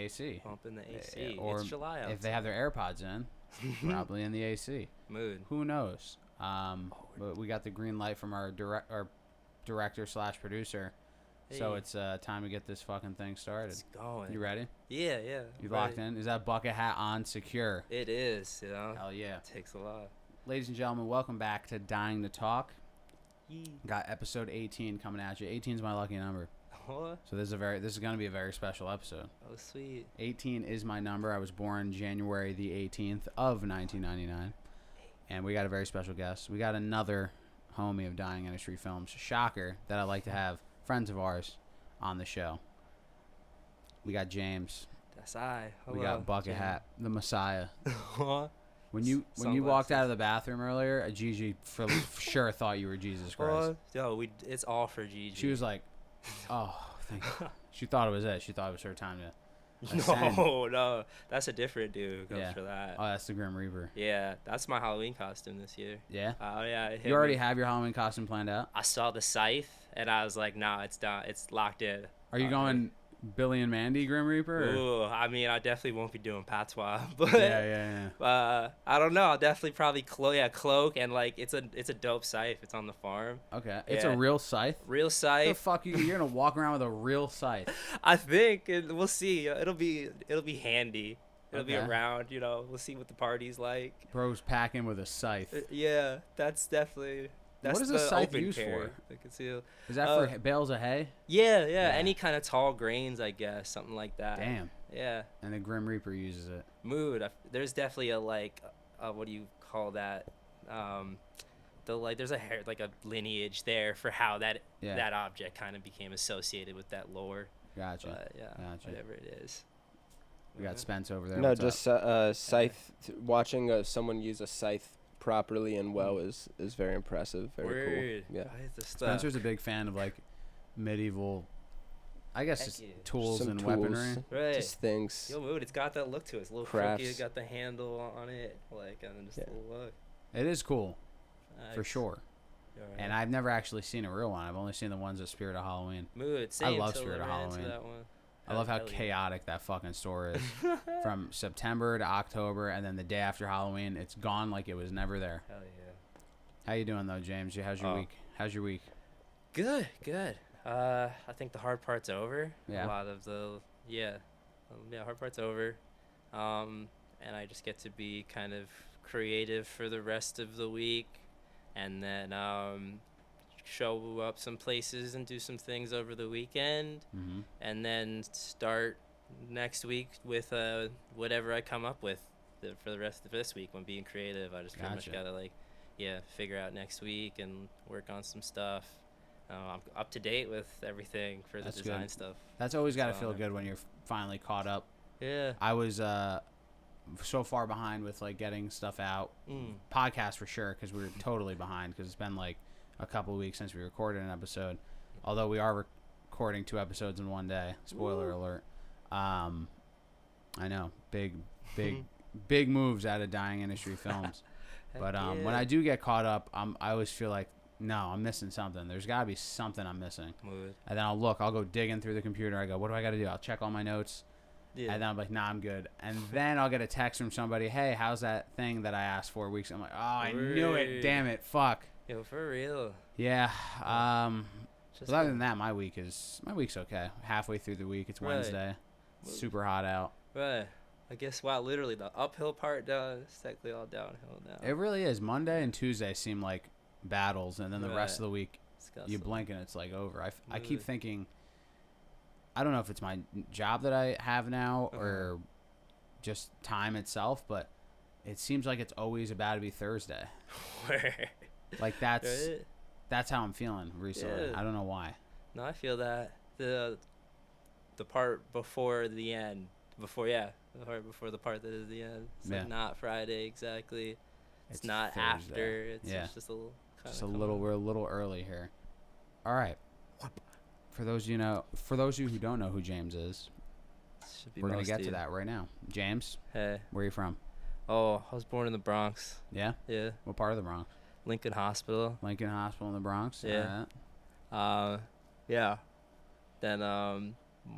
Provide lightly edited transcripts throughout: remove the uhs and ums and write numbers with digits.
AC. Pumping the AC. Or it's July outside. if they have their AirPods in, probably in the AC. Mood. Who knows? But we got the green light from our director/producer. Hey. So it's time to get this fucking thing started. It's going. You ready? Yeah. You locked in? Is that bucket hat on secure? It is, you know. Hell yeah. It takes a lot. Ladies and gentlemen, welcome back to Dying to Talk. Yee. Got episode 18 coming at you. 18 is my lucky number. What? So this is going to be a very special episode. Oh, sweet. 18 is my number. I was born January the 18th of 1999. And we got a very special guest. We got another homie of Dying Industry Films, shocker, that I like to have friends of ours on the show. We got James. That's I. Hello. We got Bucket James. Hat, the Messiah. What? When you walked out of the bathroom earlier, Gigi for sure thought you were Jesus Christ. Yo, it's all for Gigi. She was like, "Oh, thank you." She thought it was it. She thought it was her time to ascend. No, that's a different dude. Goes Yeah. for that. Oh, that's the Grim Reaper. Yeah, that's my Halloween costume this year. Yeah. Oh yeah. it hit You already me. have your Halloween costume planned out? I saw the scythe and I was like, nah, it's done. It's locked in. Are you going Billy and Mandy Grim Reaper? Or? Ooh, I mean, I definitely won't be doing patois, but Yeah. I don't know. I'll definitely probably cloak and like it's a dope scythe. It's on the farm. Okay. It's Yeah. a real scythe? Real What the scythe. fuck you're gonna walk around with a real scythe? I think we'll see. It'll be handy. It'll be Okay. around. You know, we'll see what the party's like. Bro's packing with a scythe. Yeah, that's definitely. That's What is the a scythe open used carry. for? I can see. Is that for bales of hay? Yeah, Yeah. any kind of tall grains, I guess, something like that. Damn. Yeah, And the Grim Reaper uses it. mood. There's definitely a what do you call that? There's a lineage there for how that object kind of became associated with that lore. Gotcha. But yeah, Gotcha. whatever it is. We got Spence over there. No, What's just scythe. Watching someone use a scythe properly and well is very impressive. Very Word. cool. Yeah. Right, the up? stuff. Spencer's a big fan of like medieval, I guess, Heck just yeah. tools Some and tools, weaponry. Right. Just things. Yo, mood. It's got that look to it. It's a little Crafts. crooked. Got the handle on it, and just a little look. It is cool, for Nice. sure. You're right. And I've never actually seen a real one. I've only seen the ones at Spirit of Halloween. Mood. Same love till Spirit I of ran into Halloween. that one. I love how Hell yeah. chaotic that fucking store is. From September to October, and then the day after Halloween, it's gone like it was never there. Hell yeah. How you doing though, James? How's your Oh. week? How's your week? Good. I think the hard part's over. Yeah. A lot of the hard part's over. And I just get to be kind of creative for the rest of the week, and then show up some places and do some things over the weekend, Mm-hmm. and then start next week with whatever I come up with for the rest of this week. When being creative, I just pretty much Gotcha. gotta figure out next week and work on some stuff. I'm up to date with everything for the That's design good. stuff. That's always got to So, feel good when you're finally caught up. Yeah. I was so far behind with like getting stuff out, podcast for sure, because we were totally behind because it's been like a couple of weeks since we recorded an episode. Although we are recording 2 episodes in one day. Spoiler alert. I know, big moves out of Dying Industry Films. But when I do get caught up, I always feel like, no, I'm missing something. There's got to be something I'm missing. Mood. And then I'll go digging through the computer. I go, what do I got to do? I'll check all my notes. Yeah. And then I'm like, nah, I'm good. And then I'll get a text from somebody, hey, how's that thing that I asked 4 weeks? I'm like, oh, I knew it. Word. Damn it. Fuck. Yo, for real. Yeah. Just But other than that, my week's okay. Halfway through the week. It's Right. Wednesday. It's super hot out. right. I guess literally the uphill part does technically all downhill now. It really is. Monday and Tuesday seem like battles. And then the rest of the week, you blink and it's like over. I keep Mood. thinking, I don't know if it's my job that I have now or just time itself, but it seems like it's always about to be Thursday. Like that's how I'm feeling recently. Yeah. I don't know why. No, I feel that the part before the end, the part before the part that is the end. It's Yeah. like not Friday exactly. It's not Thursday. after. It's Yeah. just a little. We're a little early here. All right. For those of you who don't know who James is, we're gonna get to that right now. James, Hey. where are you from? Oh, I was born in the Bronx. Yeah. Yeah. What part of the Bronx? Lincoln Hospital. Lincoln Hospital in the Bronx. Yeah. All right. Yeah. Then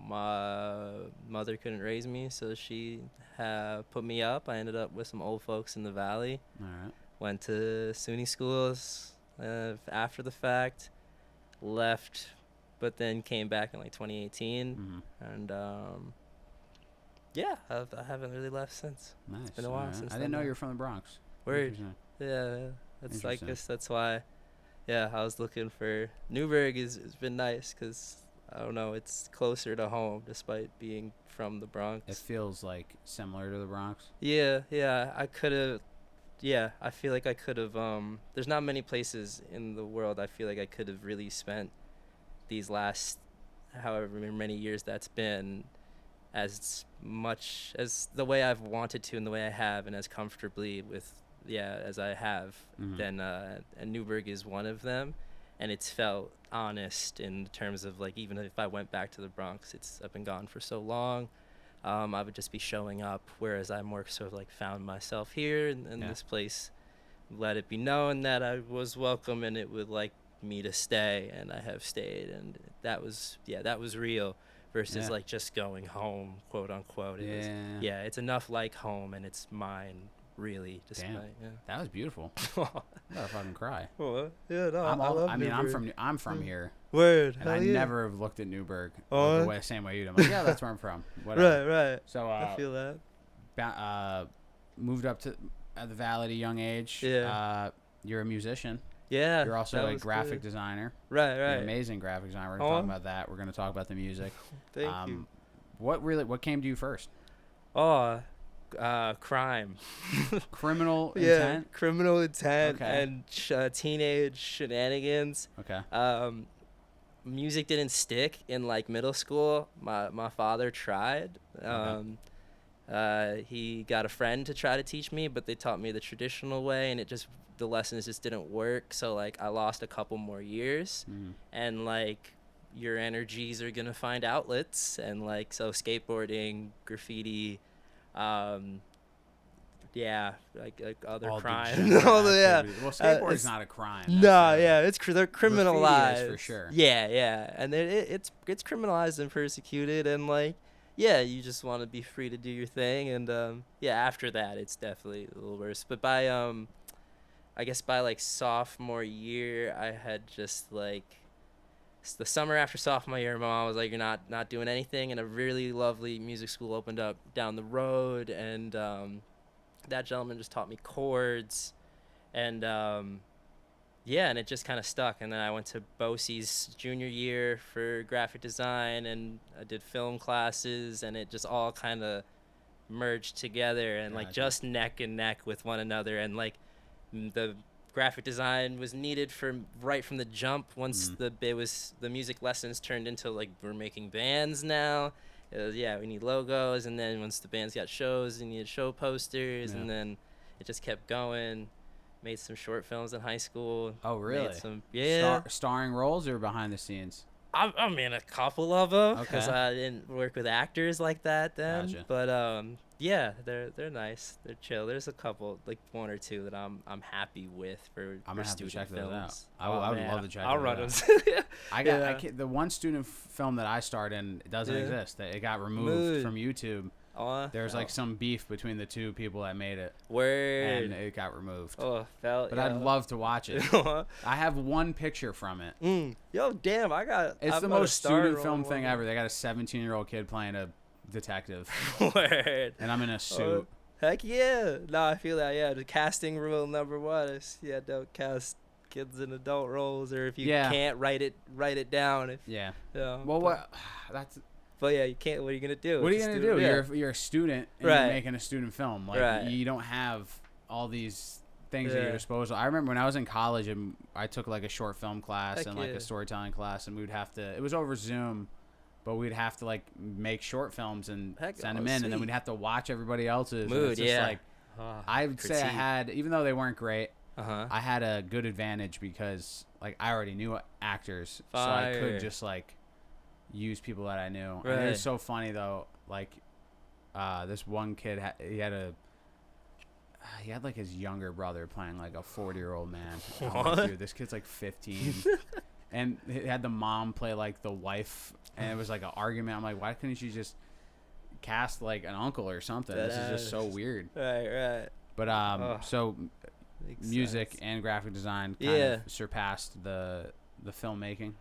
my mother couldn't raise me, so she put me up. I ended up with some old folks in the valley. All right. Went to SUNY schools after the fact, left, but then came back in like 2018, and yeah, I haven't really left since. Nice. It's been a while since. I didn't know you were from the Bronx. Word. Yeah, that's I guess that's why. Yeah, I was looking for Newburgh. Has been nice because I don't know, it's closer to home despite being from the Bronx. It feels like similar to the Bronx. Yeah, I could have. Yeah, I feel like I could have. There's not many places in the world I feel like I could have really spent these last however many years that's been as much as the way I've wanted to and the way I have and as comfortably with as I have. Then and Newburgh is one of them, and it's felt honest in terms of like even if I went back to the Bronx, I've been gone for so long. I would just be showing up, whereas I more sort of like found myself here in this place, let it be known that I was welcome and it would like me to stay, and I have stayed, and that was real versus like just going home, quote unquote. It's enough like home, and it's mine really. Despite, that was beautiful. I'm gonna fucking cry. Well, yeah, no, I love Newburgh. I'm from here. Word. And I never have looked at Newburgh the same way you do. I'm like, yeah, that's where I'm from. Whatever. Right. So I feel that. Moved up to the Valley at a young age. Yeah. You're a musician. Yeah. You're also a graphic designer. Right. You're an amazing graphic designer. We're gonna talk about that. We're gonna talk about the music. Thank you. What came to you first? Crime. Criminal intent? Criminal intent Okay. and teenage shenanigans. Okay. Music didn't stick in like middle school. My father tried. He got a friend to try to teach me, but they taught me the traditional way, and the lessons just didn't work. So like I lost a couple more years, and like your energies are gonna find outlets, and like so skateboarding, graffiti, like other crimes. Well, skateboarding's not a crime. They're criminalized. Graffiti is for sure. Yeah, and it's criminalized and persecuted, and like, you just want to be free to do your thing, and after that, it's definitely a little worse. But by I guess by like sophomore year, I had just like. The summer after sophomore year, my mom was like, "You're not doing anything," and a really lovely music school opened up down the road, and that gentleman just taught me chords, and and it just kind of stuck. And then I went to BOCES junior year for graphic design, and I did film classes, and it just all kind of merged together, and like just neck and neck with one another, and like the graphic design was needed right from the jump. Once the music lessons turned into like we're making bands now. It was, we need logos, and then once the bands got shows, you needed show posters, and then it just kept going. Made some short films in high school. Oh, really? Made some, starring roles or behind the scenes? I'm in a couple of them because I didn't work with actors like that then. Gotcha. But they're nice. They're chill. There's a couple, like one or two that I'm happy with for I'm gonna have student to check films. those out. I would love to check. I'll those run out. them. The one student film that I starred in doesn't exist. It got removed from YouTube. There's like some beef between the two people that made it. Word. And it got removed. But I'd love to watch it. I have one picture from it. Yo, damn! It's the most student film thing ever. They got a 17-year-old kid playing a detective. Word. And I'm in a suit. Heck yeah! No, I feel that. Yeah, the casting rule number one is don't cast kids in adult roles, or if you can't write it down. But you can't. What are you gonna do? What are you gonna do? You're a student, and you're making a student film. Like you don't have all these things at your disposal. I remember when I was in college, and I took like a short film class and like a storytelling class, and we'd have to. It was over Zoom, but we'd have to like make short films and send them in, and then we'd have to watch everybody else's. Mood, it's just like I would say I had, even though they weren't great, I had a good advantage because like I already knew actors, so I could just like use people that I knew. And it was so funny though, like this one kid he had like his younger brother playing like a 40-year-old man. Like, dude, this kid's like 15. And it had the mom play like the wife, and it was like an argument. I'm like, why couldn't you just cast like an uncle or something? This is just so weird. Right. But so Makes music sense. and graphic design kind of surpassed the filmmaking.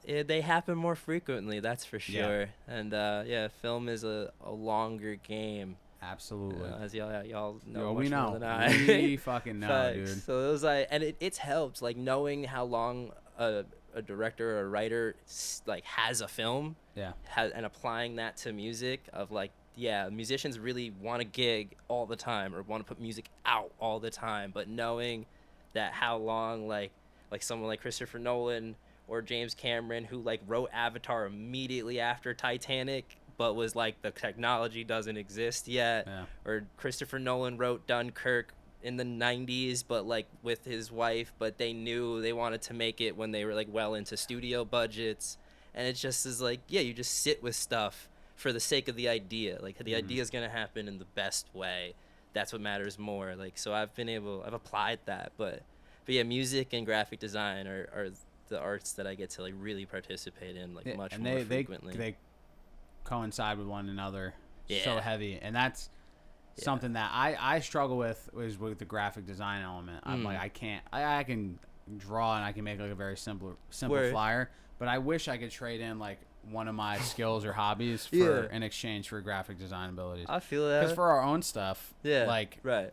They happen more frequently, that's for sure. Yeah. And film is a longer game. Absolutely. As y'all know Yo, much we know. more than I. We fucking know, Facts. dude. So it was like, and it's helped, like knowing how long a director or a writer like has a film. Yeah. And applying that to music of like, yeah, musicians really want to gig all the time or want to put music out all the time, but knowing that how long like someone like Christopher Nolan or James Cameron, who like wrote Avatar immediately after Titanic, but was like, the technology doesn't exist yet. Yeah. Or Christopher Nolan wrote Dunkirk in the 90s, but like with his wife, but they knew they wanted to make it when they were like well into studio budgets. And it just is like, yeah, you just sit with stuff for the sake of the idea. Like the idea is going to happen in the best way. That's what matters more. Like, so I've applied that, but yeah, music and graphic design are the arts that I get to like really participate in like much and more frequently. They coincide with one another Yeah. so heavy, and that's something that I struggle with is with the graphic design element. I'm like, I can't. I can draw and I can make like a very simple Word. flyer, but I wish I could trade in like one of my skills or hobbies for in exchange for graphic design abilities. I feel that. Because for our own stuff, like right.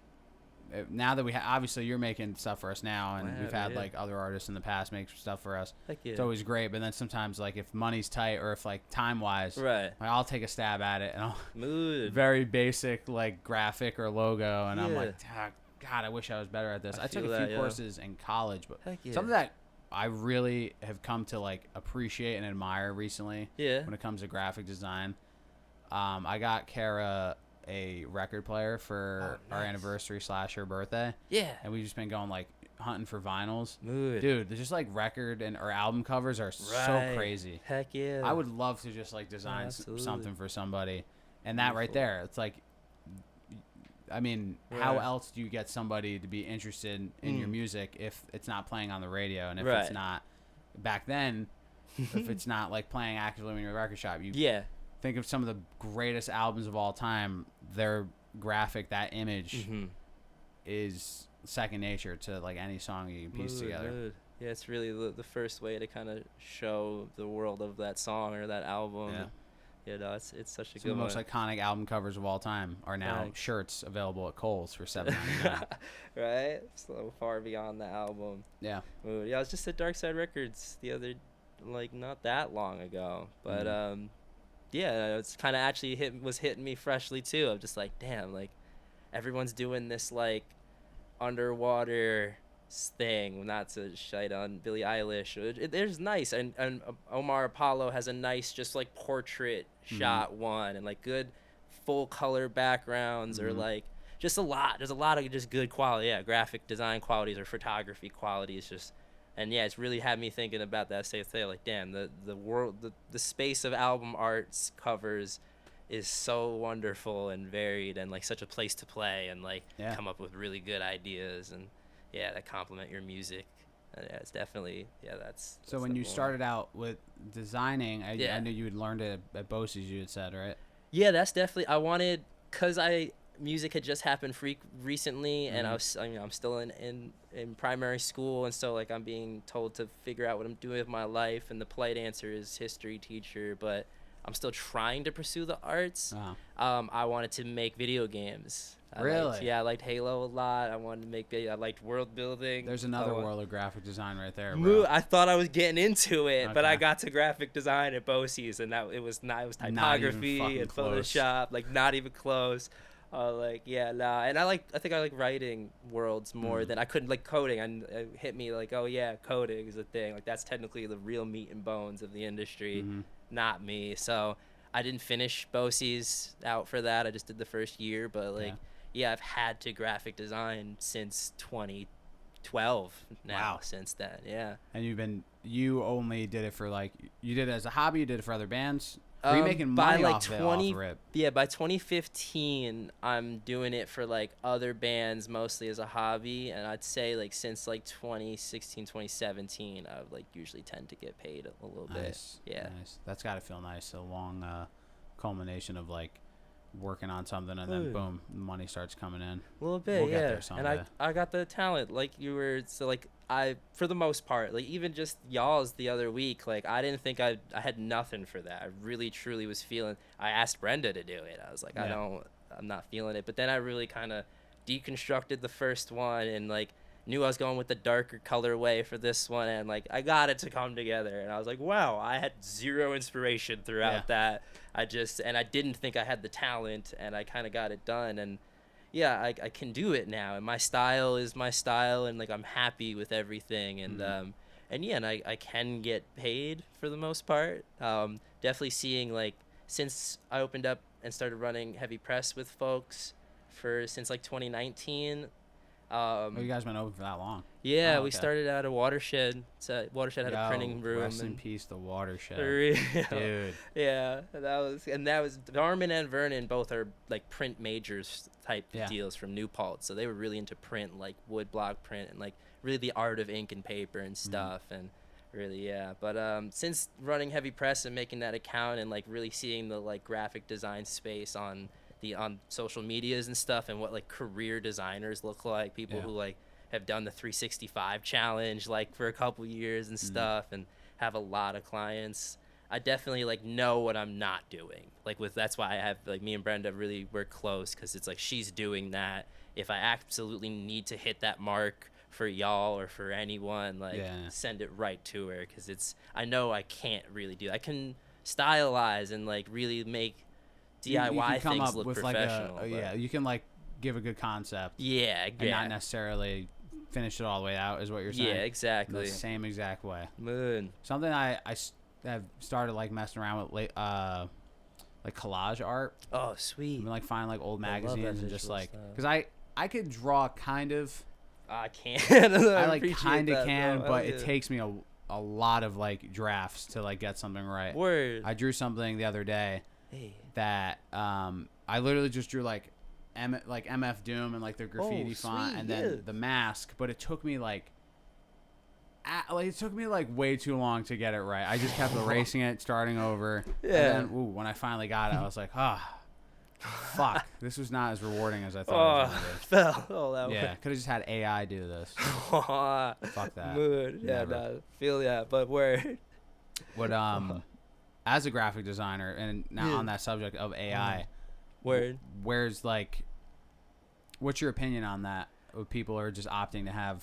Now that we obviously you're making stuff for us now, and we've had yeah. like other artists in the past make stuff for us. Heck yeah. It's always great, but then sometimes like if money's tight or if like time wise, Right. like, I'll take a stab at it and I'll Mood. very basic like graphic or logo, and I'm Yeah. like, "Ah, God, I wish I was better at this. I took feel a few that, yeah. courses in college, but Heck yeah. something that I really have come to like appreciate and admire recently Yeah. when it comes to graphic design. I got Kara a record player for our nice. anniversary / her birthday, Yeah. and we've just been going like hunting for vinyls. Mood. Dude, there's just like record or album covers are so Right. crazy. Heck yeah. I would love to just like design Absolutely. something for somebody, and that right Beautiful. there, it's like, I mean, how Right. else do you get somebody to be interested in your music if it's not playing on the radio, and if Right. it's not back then, if it's not like playing actively when you're at a record shop? You Yeah. think of some of the greatest albums of all time. Their graphic, that image, is second nature to like any song you can piece together. Mood. Yeah, it's really the first way to kind of show the world of that song or that album. Yeah. You know, it's such a Some of good the most one. iconic album covers of all time are now Thanks. shirts available at Kohl's for $7.99. Right? So far beyond the album. Yeah. Mood. Yeah, I was just at Dark Side Records the other, like, not that long ago. But, yeah, it's kind of actually was hitting me freshly, too. I'm just like, damn, like, everyone's doing this, like, underwater thing, not to shite on Billie Eilish. There's nice, and Omar Apollo has a nice just like portrait shot one, and like good full color backgrounds, or like just there's a lot of just good quality, graphic design qualities or photography qualities, just. And yeah, it's really had me thinking about that same thing. Like, damn, the world, the space of album arts covers is so wonderful and varied, and like such a place to play and like come up with really good ideas and that complement your music. It's definitely that's So when you started out with designing, I knew you had learned it at Bosie's. You had said, right? Yeah, that's definitely. I wanted, cause music had just happened recently, and I'm still in primary school, and so like I'm being told to figure out what I'm doing with my life, and the polite answer is history teacher, but I'm still trying to pursue the arts. I wanted to make video games. I liked Halo a lot. I wanted to make video. I liked world building. There's another world of graphic design right there, bro. I thought I was getting into it, but I got to graphic design at Bosie's, and it was typography and Photoshop, like not even close. And I think I like writing worlds more than I couldn't like coding. And it hit me like, oh yeah, coding is a thing. Like that's technically the real meat and bones of the industry, not me. So I didn't finish Bosie's out for that. I just did the first year, but like, I've had to graphic design since 2012 now. Wow. Since then, yeah. And you only did it for like, you did it as a hobby, you did it for other bands? Were you making money by like off 20 it off rip? Yeah, by 2015 I'm doing it for like other bands, mostly as a hobby, and I'd say like since like 2016 2017 I would like usually tend to get paid a little bit. Yeah, nice. That's got to feel nice, a long culmination of like working on something and then boom, money starts coming in. A little bit. We'll yeah, get there someday. and I got the talent like you were, so like I, for the most part, like even just y'all's the other week, like I didn't think I had nothing for that. I really truly was feeling. I asked Brenda to do it. I was like, I'm not feeling it. But then I really kind of deconstructed the first one and like knew I was going with the darker colorway for this one, and like I got it to come together, and I was like, wow, I had zero inspiration throughout that. I didn't think I had the talent, and I kind of got it done, and yeah, I can do it now, and my style is my style, and like I'm happy with everything, and and I can get paid for the most part. Definitely seeing like since I opened up and started running heavy press with folks since like 2019. You guys been open for that long? Yeah, we started at a Watershed. Watershed had a printing room. Rest in peace, the Watershed. Dude. Yeah, that was Darman and Vernon both are like print majors type deals from New Paltz, so they were really into print, like wood block print, and like really the art of ink and paper and stuff, and really But since running heavy press and making that account and like really seeing the like graphic design space on social medias and stuff, and what like career designers look like, people who like have done the 365 challenge like for a couple years and stuff, and have a lot of clients, I definitely like know what I'm not doing. Like that's why I have like me and Brenda really work close, because it's like she's doing that. If I absolutely need to hit that mark for y'all or for anyone, like send it right to her, because I know I can't really do that. I can stylize and like really make DIY things look professional. Like you can like give a good concept. And not necessarily finish it all the way out, is what you're saying. Yeah, exactly. In the same exact way. Moon. Something I have started like messing around with like collage art. Oh, sweet. I mean, like find like old magazines and just like, because I could draw kind of. I can't. I like kind of can, but it takes me a lot of like drafts to like get something right. Word. I drew something the other day that I literally just drew like MF Doom and like the graffiti font and then the mask, but it took me like way too long to get it right. I just kept erasing it, starting over. And then when I finally got it, I was like, fuck, this was not as rewarding as I thought it was gonna be. Could have just had AI do this. Fuck that. Mood. But word. What as a graphic designer, and now on that subject of AI, where's like, what's your opinion on that? People are just opting to have.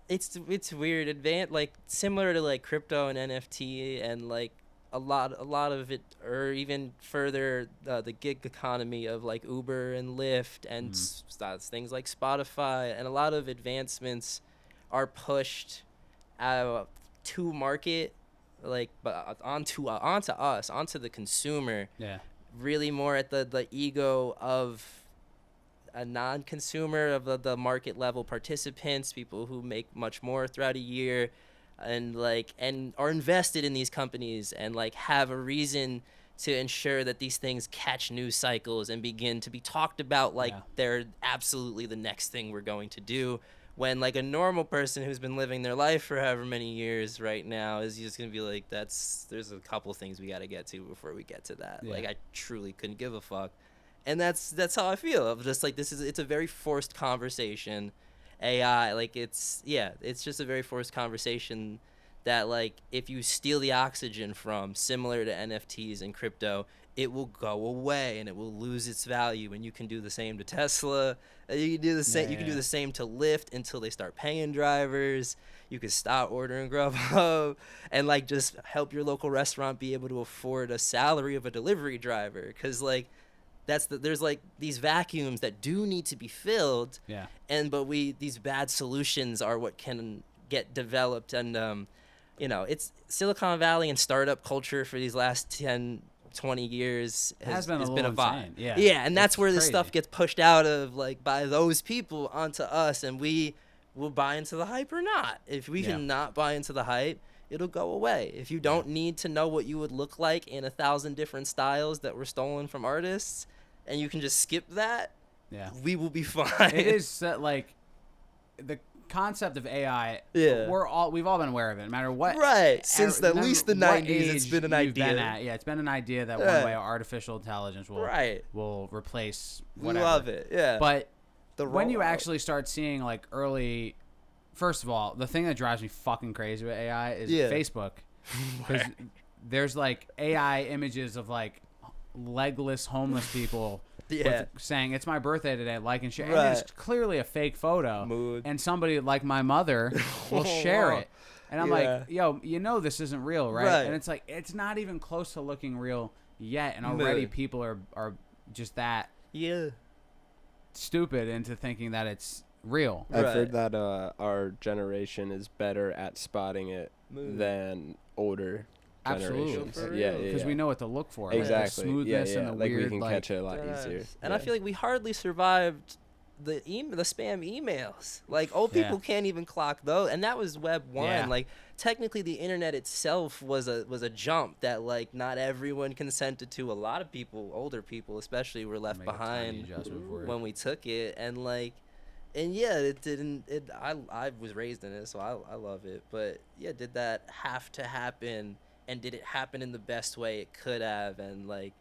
It's weird. Advanced, like similar to like crypto and NFT, and like a lot of it, or even further, the gig economy of like Uber and Lyft and things like Spotify, and a lot of advancements are pushed to market, like onto us, onto the consumer. Really more at the ego of a non-consumer, of the market level participants, people who make much more throughout a year, and are invested in these companies, and like have a reason to ensure that these things catch news cycles and begin to be talked about like they're absolutely the next thing we're going to do, when like a normal person who's been living their life for however many years right now is just gonna be like, there's a couple things we got to get to before we get to that. Like I truly couldn't give a fuck, and that's how I feel. I'm just like, it's a very forced conversation. AI, like it's just a very forced conversation that like if you steal the oxygen from, similar to NFTs and crypto, it will go away and it will lose its value. And you can do the same to Tesla. You can do the same. You can do the same to Lyft until they start paying drivers. You can stop ordering Grubhub and like just help your local restaurant be able to afford a salary of a delivery driver, because like there's like these vacuums that do need to be filled. But these bad solutions are what can get developed, and it's Silicon Valley and startup culture for these last 10-20 years has been a vibe. And that's where this stuff gets pushed out of, like, by those people onto us, and we will buy into the hype or not. If we can not buy into the hype, it'll go away. If you don't need to know what you would look like in 1,000 different styles that were stolen from artists, and you can just skip that, we will be fine. It is like the concept of AI. Yeah, we've all been aware of it, no matter what. Right, since at least the 90s, it's been an idea. It's been an idea that one way artificial intelligence will replace whatever. We love it. Yeah, but when you actually start seeing like early. First of all, the thing that drives me fucking crazy with AI is Facebook. Because there's like AI images of like legless homeless people saying, it's my birthday today, like and share. And it's clearly a fake photo. And somebody like my mother will share it. And I'm like, yo, this isn't real, right? And it's like, it's not even close to looking real yet. And already people are just that stupid into thinking that it's real. I've heard that our generation is better at spotting it than older generations. Absolutely. Yeah, because we know what to look for. Exactly. Like the smoothness and the like weird. We can catch it a lot easier. And I feel like we hardly survived the spam emails. Like old people can't even clock those, and that was Web 1. Yeah. Like technically, the internet itself was a jump that like not everyone consented to. A lot of people, older people especially, were left behind when we took it, and like. And it didn't. I was raised in it, so I love it. But did that have to happen? And did it happen in the best way it could have? And like,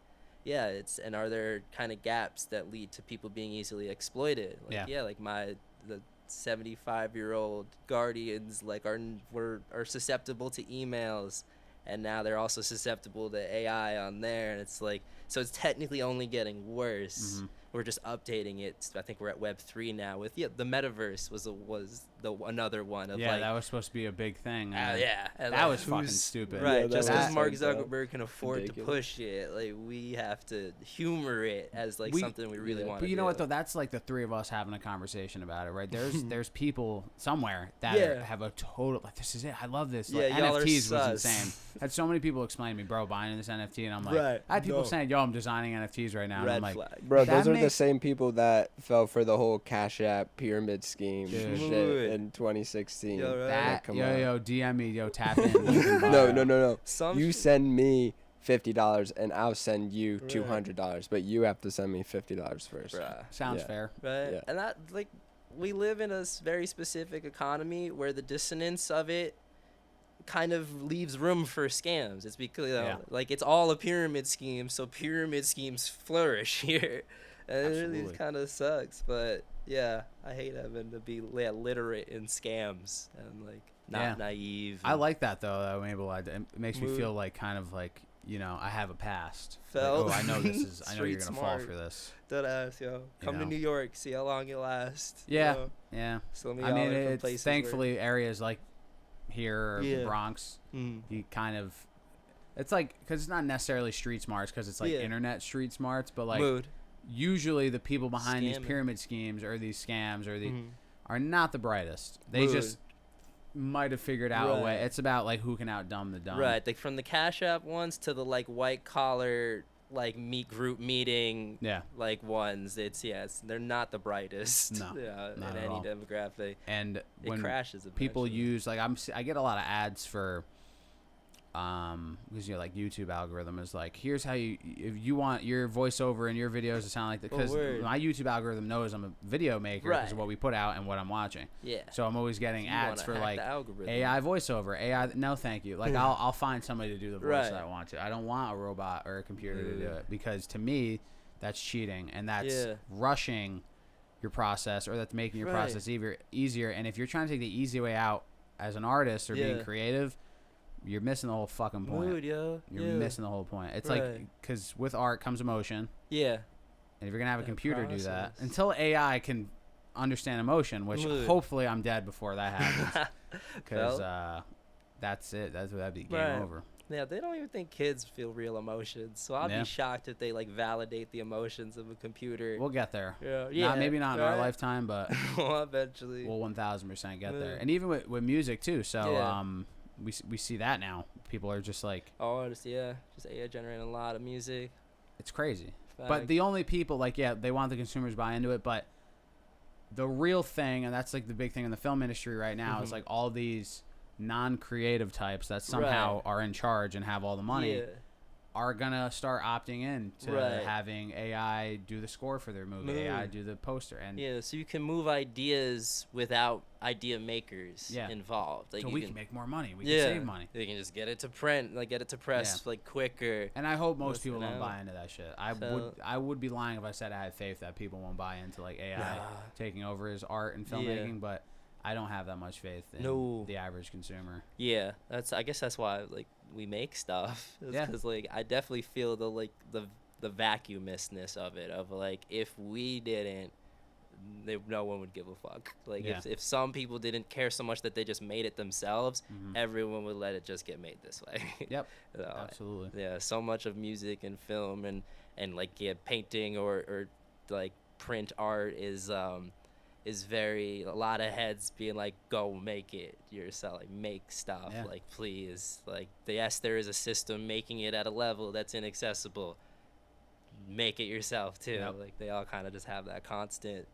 and are there kind of gaps that lead to people being easily exploited? Like, like the 75-year-old guardians like are susceptible to emails, and now they're also susceptible to AI on there, and it's like, so it's technically only getting worse. Mm-hmm. We're just updating it. I think we're at Web 3 now with the metaverse was another one of that was supposed to be a big thing. That was fucking stupid. Right, just because Mark Zuckerberg can afford to push it, like we have to humor it as like something we really want to do. But you know what though? That's like the three of us having a conversation about it, right? There's people somewhere that have a total like this is it. I love this. Like, NFTs was insane. Had so many people explain to me, bro, buying this NFT, and I'm like, I had people saying, yo, I'm designing NFTs right now. And I'm like, bro, those are the same people that fell for the whole Cash App pyramid scheme shit in 2016. Yo, DM me, tap in. No. You send me $50 and I'll send you $200, but you have to send me $50 first. Sounds fair. Right. And that like we live in a very specific economy where the dissonance of it kind of leaves room for scams. It's because like it's all a pyramid scheme, so pyramid schemes flourish here. And it really kind of sucks, but I hate having to be literate in scams and like not naive. I like that though. It makes me feel like kind of like I have a past. Like, I know this is. I know you're gonna fall for this. Dead ass, Come to New York, see how long it lasts. Yeah. So I mean, it's thankfully areas like here, or Bronx. You kind of. It's like because it's not necessarily street smarts because it's like internet street smarts, but like. Usually the people behind these pyramid schemes or these scams or are not the brightest. They just might have figured out a way. It's about like who can outdumb the dumb. Right, like from the Cash App ones to the like white collar like group meeting like ones. They're not the brightest. No, in any demographic. And it when crashes eventually. People use like I get a lot of ads for because like YouTube algorithm is like here's how if you want your voiceover in your videos to sound like that because my YouTube algorithm knows I'm a video maker because of what we put out and what I'm watching. So I'm always getting ads for like AI voiceover. AI no thank you. Like I'll find somebody to do the voice that I want to. I don't want a robot or a computer to do it because to me that's cheating and that's rushing your process or that's making your process easier. And if you're trying to take the easy way out as an artist or being creative. You're missing the whole fucking point. You're missing the whole point. It's like, because with art comes emotion. And if you're going to have a computer do that, until AI can understand emotion, which hopefully I'm dead before that happens. Because that's it. That'd be game over. Yeah, they don't even think kids feel real emotions. So I'll be shocked if they like validate the emotions of a computer. We'll get there. Maybe not in our lifetime, but eventually. We'll 1000% get there. And even with music too. So, we see that now. People are just like just AI generating a lot of music. It's crazy. But the only people like they want the consumers buy into it, but the real thing, and that's like the big thing in the film industry right now, is like all these non-creative types that somehow are in charge and have all the money are gonna start opting in to having AI do the score for their movie, AI do the poster, and so you can move ideas without idea makers involved. Like so we can make more money. We can save money. They can just get it to print, like get it to press like quicker. And I hope most people don't buy into that shit. I would be lying if I said I had faith that people won't buy into like AI taking over as art and filmmaking, but I don't have that much faith in the average consumer. Yeah, I guess that's why like we make stuff. Because like I definitely feel the vacuumousness of it. Of like if we didn't, no one would give a fuck. Like if some people didn't care so much that they just made it themselves, everyone would let it just get made this way. Yep. Absolutely. Yeah. So much of music and film and like painting or like print art is very, a lot of heads being like, go make it yourself, like make stuff, like please, like yes, there is a system making it at a level that's inaccessible, make it yourself too. Like they all kind of just have that constant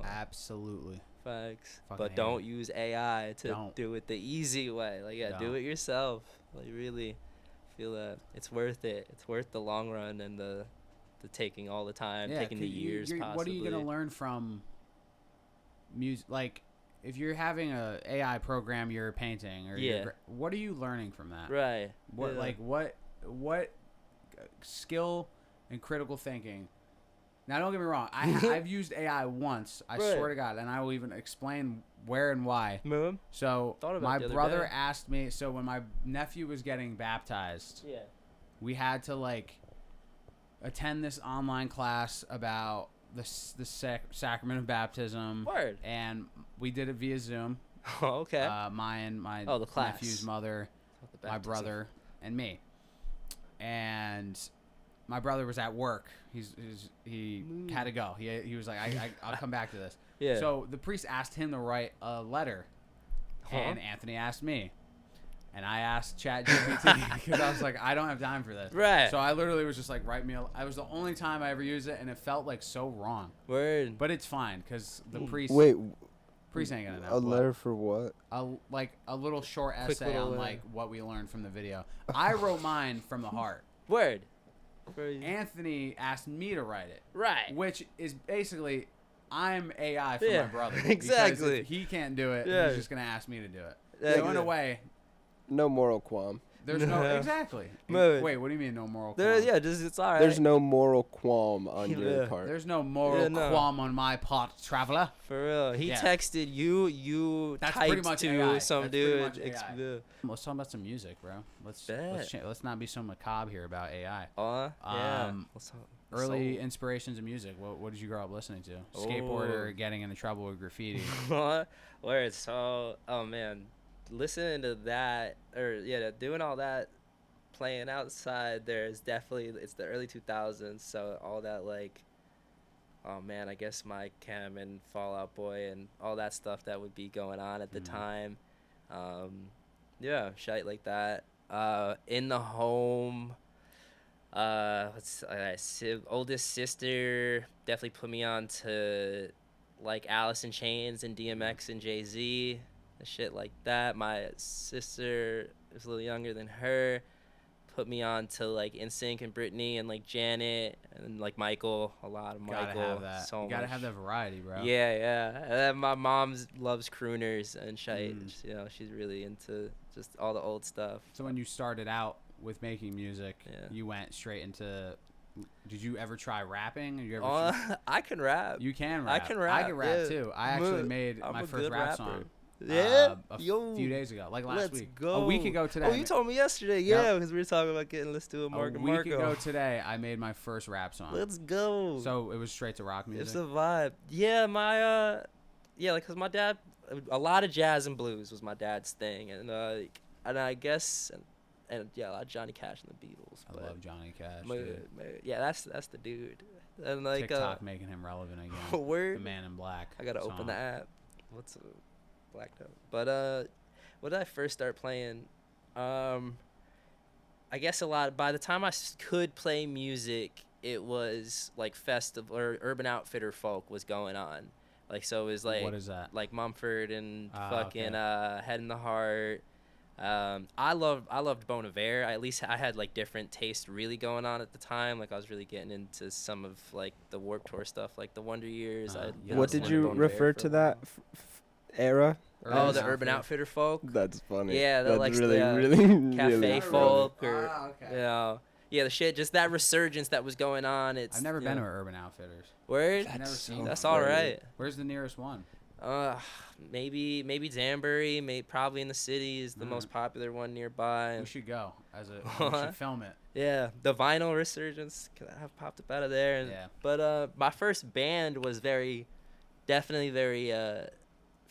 absolutely facts. But don't use AI to do it the easy way. Like do it yourself. Like really feel that it's worth it. It's worth the long run and the taking all the time, taking the years possibly. What are you gonna learn from music? Like if you're having a AI program your painting or what are you learning from that? Right. What like what skill and critical thinking? Now don't get me wrong, I've used AI once, I swear to God, and I will even explain where and why. So my brother asked me, so when my nephew was getting baptized, we had to like attend this online class about the sacrament of baptism. Word. And we did it via Zoom. Oh, okay. My and my the class. Nephew's mother, my brother, and me. And my brother was at work. He had to go. He was like, I'll come back to this. Yeah. So the priest asked him to write a letter, and Anthony asked me. And I asked ChatGPT because I was like, I don't have time for this. Right. So I literally was just like, write me I was the only time I ever used it, and it felt like so wrong. Word. But it's fine because the priest ain't gonna know. A letter for what? A little short essay on like what we learned from the video. I wrote mine from the heart. Word. Anthony asked me to write it. Right. Which is basically, I'm AI for my brother. Exactly. If he can't do it, he's just gonna ask me to do it. So in a way, no moral qualm. There's no exactly. Wait, what do you mean no moral qualm? It's all right. There's no moral qualm on your part. There's no moral qualm on my part, traveler. For real. He texted you That's typed pretty much to AI. some That's dude. Let's talk about some music, bro. Let's not be so macabre here about AI. Early inspirations of music. What did you grow up listening to? Skateboarder getting into trouble with graffiti. Word. So, oh man, listening to that, or doing all that, playing outside. There's definitely, it's the early 2000s, so all that like, oh man, I guess my Chem and Fall Out Boy and all that stuff that would be going on at the time. Shit like that. In the home. Oldest sister definitely put me on to like Alice in Chains and DMX and Jay-Z, shit like that. My sister is a little younger than her, put me on to like NSYNC and Britney and like Janet and like Michael, a lot of Michael. Gotta have that. You gotta have that variety, bro. Yeah. And then my mom loves crooners and shit. She's really into just all the old stuff. So when you started out with making music, you went straight into. Did you ever try rapping? I can rap. You can rap. I can rap. I can rap too. I actually made my first rap song. A few days ago, like last week. Go. A week ago today. Oh, you told me yesterday. Yeah, because we were talking about let's do a Marco. A week ago today, I made my first rap song. Let's go. So it was straight to rock music. It's a vibe. Yeah, because my dad, a lot of jazz and blues was my dad's thing, and I guess. And a lot of Johnny Cash and the Beatles. I love Johnny Cash. Yeah, that's the dude. And like TikTok making him relevant again. Word. The Man in Black. I gotta open the app. What's blacked out? But what did I first start playing? I guess a lot. By the time I could play music, it was like festival or Urban Outfitter folk was going on, Like, so it was like, what is that? Like Mumford and Okay. Head in the Heart. I loved Bon Iver. At least I had like different tastes really going on at the time. Like I was really getting into some of like the Warped Tour stuff, like the Wonder Years. Yeah, What did you refer to that era? Oh, the Urban Outfitter folk. That's funny. Yeah, that's like really, the really, cafe really folk, or okay. you know, yeah, the shit, just that resurgence that was going on. It's I've never been to Urban Outfitters. Word. I've never seen. That's funny. all right. Where's the nearest one? Maybe Danbury. Probably in the city is the most popular one nearby. We should go. We should film it. Yeah, the vinyl resurgence have popped up out of there. And, Yeah. But my first band was definitely very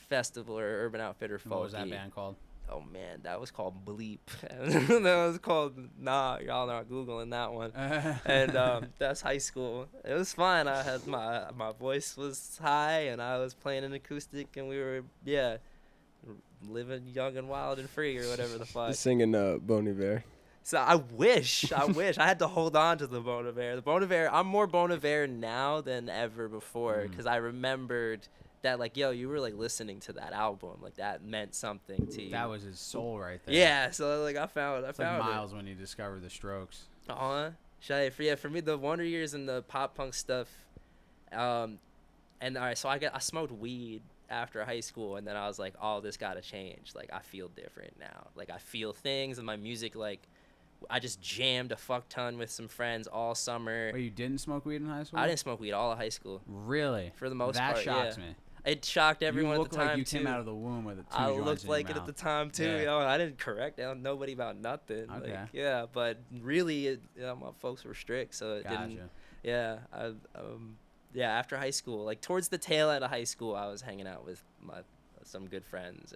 festival or Urban Outfitter folky. What was that band called? Oh man, that was called Bleep. That was called y'all not Googling that one. And that's high school. It was fun. I had my voice was high and I was playing an acoustic and we were living young and wild and free or whatever the fuck. Singing Bon Iver. So I wish I had to hold on to the Bon Iver. The Bon Iver, I'm more Bon Iver now than ever before because I remembered that, like, yo, you were like listening to that album, like that meant something to you. That was his soul right there. Yeah, so like I found like Miles when he discovered the Strokes. For me, the Wonder Years and the pop punk stuff, and all right, so I smoked weed after high school, and then I was like, oh, this gotta change. Like I feel different now. Like I feel things, and my music, like I just jammed a fuck ton with some friends all summer. Wait, you didn't smoke weed in high school? I didn't smoke weed all of high school. Really? For the most part, that shocks me. It shocked everyone at the time, like you too. came out of the womb with it. I looked like it at the time, too. Yeah. You know, and I didn't correct nobody about nothing. Okay. Like, yeah, but really, my folks were strict, so it didn't. Yeah, after high school, like towards the tail end of high school, I was hanging out with some good friends,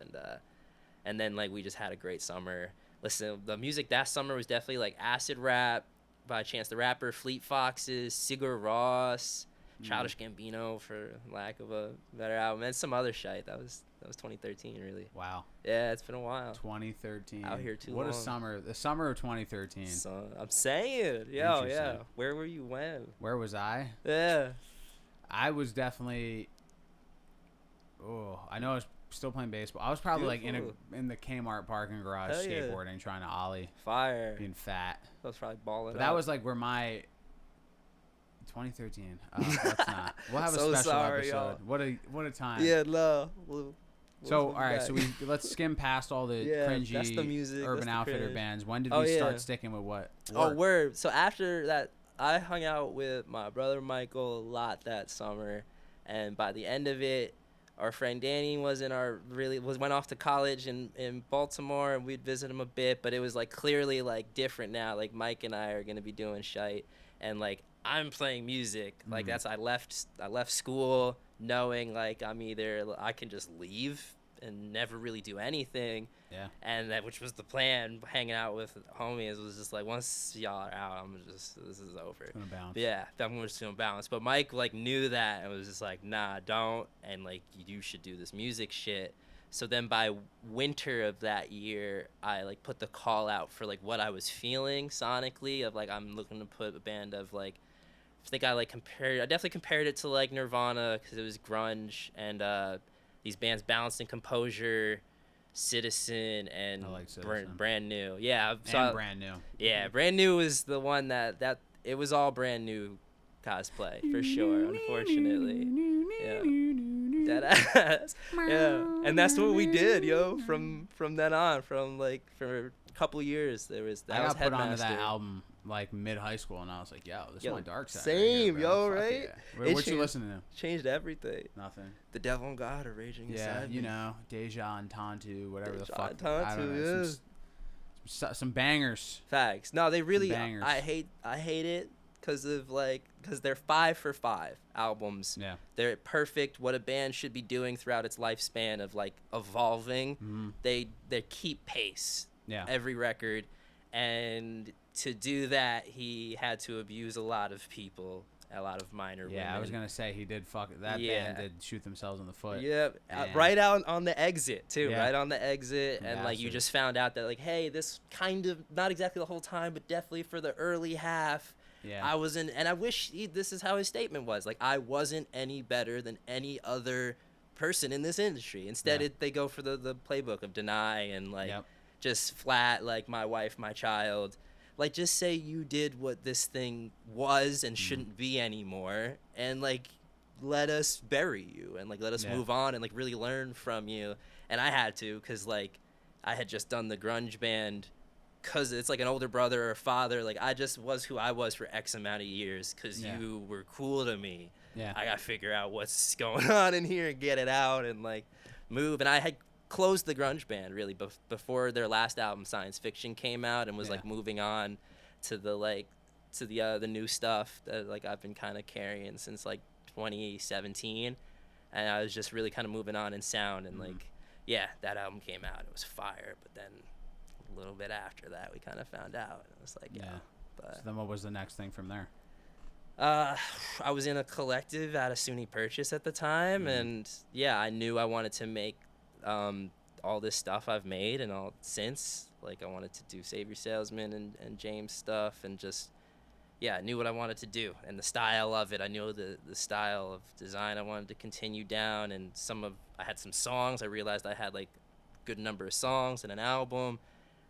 and then like we just had a great summer. Listen, the music that summer was definitely like acid rap by Chance the Rapper, Fleet Foxes, Sigur Rós, Childish Gambino, for lack of a better album, and some other shit. That was 2013, really. Wow. Yeah, it's been a while. 2013. Out here too long. long. A summer. The summer of 2013. So, I'm saying, yeah. Where were you when? Where was I? Yeah. I was definitely. Oh, I know I was still playing baseball. I was probably like in the Kmart parking garage skateboarding, trying to ollie. Fire. Being fat. I was probably balling. But that was like where my 2013. Let's not. We'll have a special episode. Y'all. What a time. Yeah, no. So all right, so let's skim past all the cringy that's the music, Urban Outfitter cringe. bands. When did we start sticking with what? Oh, word. So after that, I hung out with my brother Michael a lot that summer, and by the end of it, our friend Danny went off to college in Baltimore, and we'd visit him a bit, but it was like clearly like different now. Like Mike and I are gonna be doing shite, and like I'm playing music. Like that's I left school knowing like I can just leave and never really do anything. Yeah. And which was the plan. Hanging out with homies was just like, once y'all are out, this is over. It's gonna bounce. Yeah, I'm just gonna bounce. But Mike like knew that and was just like, nah, don't. And like you should do this music shit. So then by winter of that year, I like put the call out for like what I was feeling sonically of like I'm looking to put a band of like. I think I definitely compared it to like Nirvana because it was grunge and these bands Balanced and Composure, Citizen, and Brand New. Yeah, Brand New. Yeah, Brand New was the one that it was all brand new cosplay for sure. Unfortunately, yeah, deadass. Yeah, and that's what we did, yo. From then on, for a couple years, I got put onto that album like mid high school, and I was like, "Yo, this is my dark side." Same, right yo, right? Yeah. What you listening to? Changed everything. Nothing. The Devil and God are raging inside me. You know, Deja and Tantu, whatever the fuck. I don't know. Some bangers. Facts. No, they really. I hate it because they're 5 for 5 albums. Yeah. They're perfect. What a band should be doing throughout its lifespan of like evolving. Mm-hmm. They keep pace. Yeah. Every record, and to do that, he had to abuse a lot of people, a lot of minor women. Yeah, I was gonna say he did band did shoot themselves in the foot. Yep, right out on the exit too. Yeah. Right on the exit, and like you just found out that like, hey, this kind of not exactly the whole time, but definitely for the early half, Yeah. I wasn't, and I wish this is how his statement was. Like, I wasn't any better than any other person in this industry. Instead, they go for the playbook of deny and, like, just flat, like, my wife, my child. Like, just say you did what this thing was and shouldn't be anymore, and, like, let us bury you and, like, let us move on and, like, really learn from you. And I had to, because, like, I had just done the grunge band because it's like an older brother or father. Like, I just was who I was for X amount of years because you were cool to me. Yeah. I got to figure out what's going on in here and get it out and, like, move. And I had closed the grunge band, really, before their last album, Science Fiction, came out, and was, like, moving on to the, like, to the new stuff that, like, I've been kind of carrying since, like, 2017. And I was just really kind of moving on in sound. And, like, that album came out. It was fire. But then a little bit after that, we kind of found out. It was like, But so then what was the next thing from there? I was in a collective at a SUNY Purchase at the time. And, I knew I wanted to make all this stuff I've made and all since. Like, I wanted to do Save Your Salesman and James stuff and just, I knew what I wanted to do and the style of it. I knew the style of design I wanted to continue down, and I had some songs. I realized I had, like, good number of songs and an album,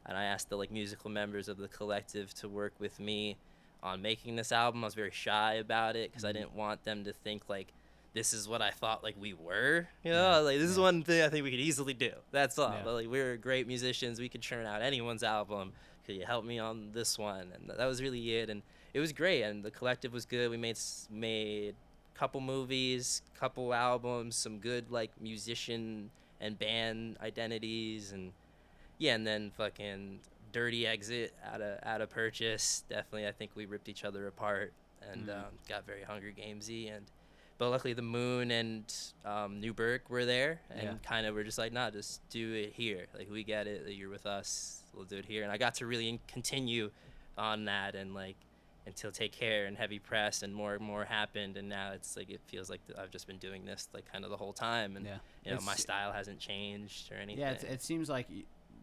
and I asked the, like, musical members of the collective to work with me on making this album. I was very shy about it because I didn't want them to think, like, this is what I thought, like, we were, like, this is one thing I think we could easily do. That's all. But, like, we're great musicians. We could churn out anyone's album. Could you help me on this one? And that was really it. And it was great. And the collective was good. We made a couple movies, couple albums, some good, like, musician and band identities. And, and then fucking dirty exit out of Purchase. Definitely, I think we ripped each other apart and got very Hunger Gamesy. But luckily, the Moon and Newburgh were there, and kind of were just like, nah, just do it here. Like, we get it that you're with us. We'll do it here. And I got to really continue on that, and, like, until Take Care and Heavy Press, and more happened. And now it's like, it feels like I've just been doing this, like, kind of the whole time. And you know, my style hasn't changed or anything. Yeah, it seems like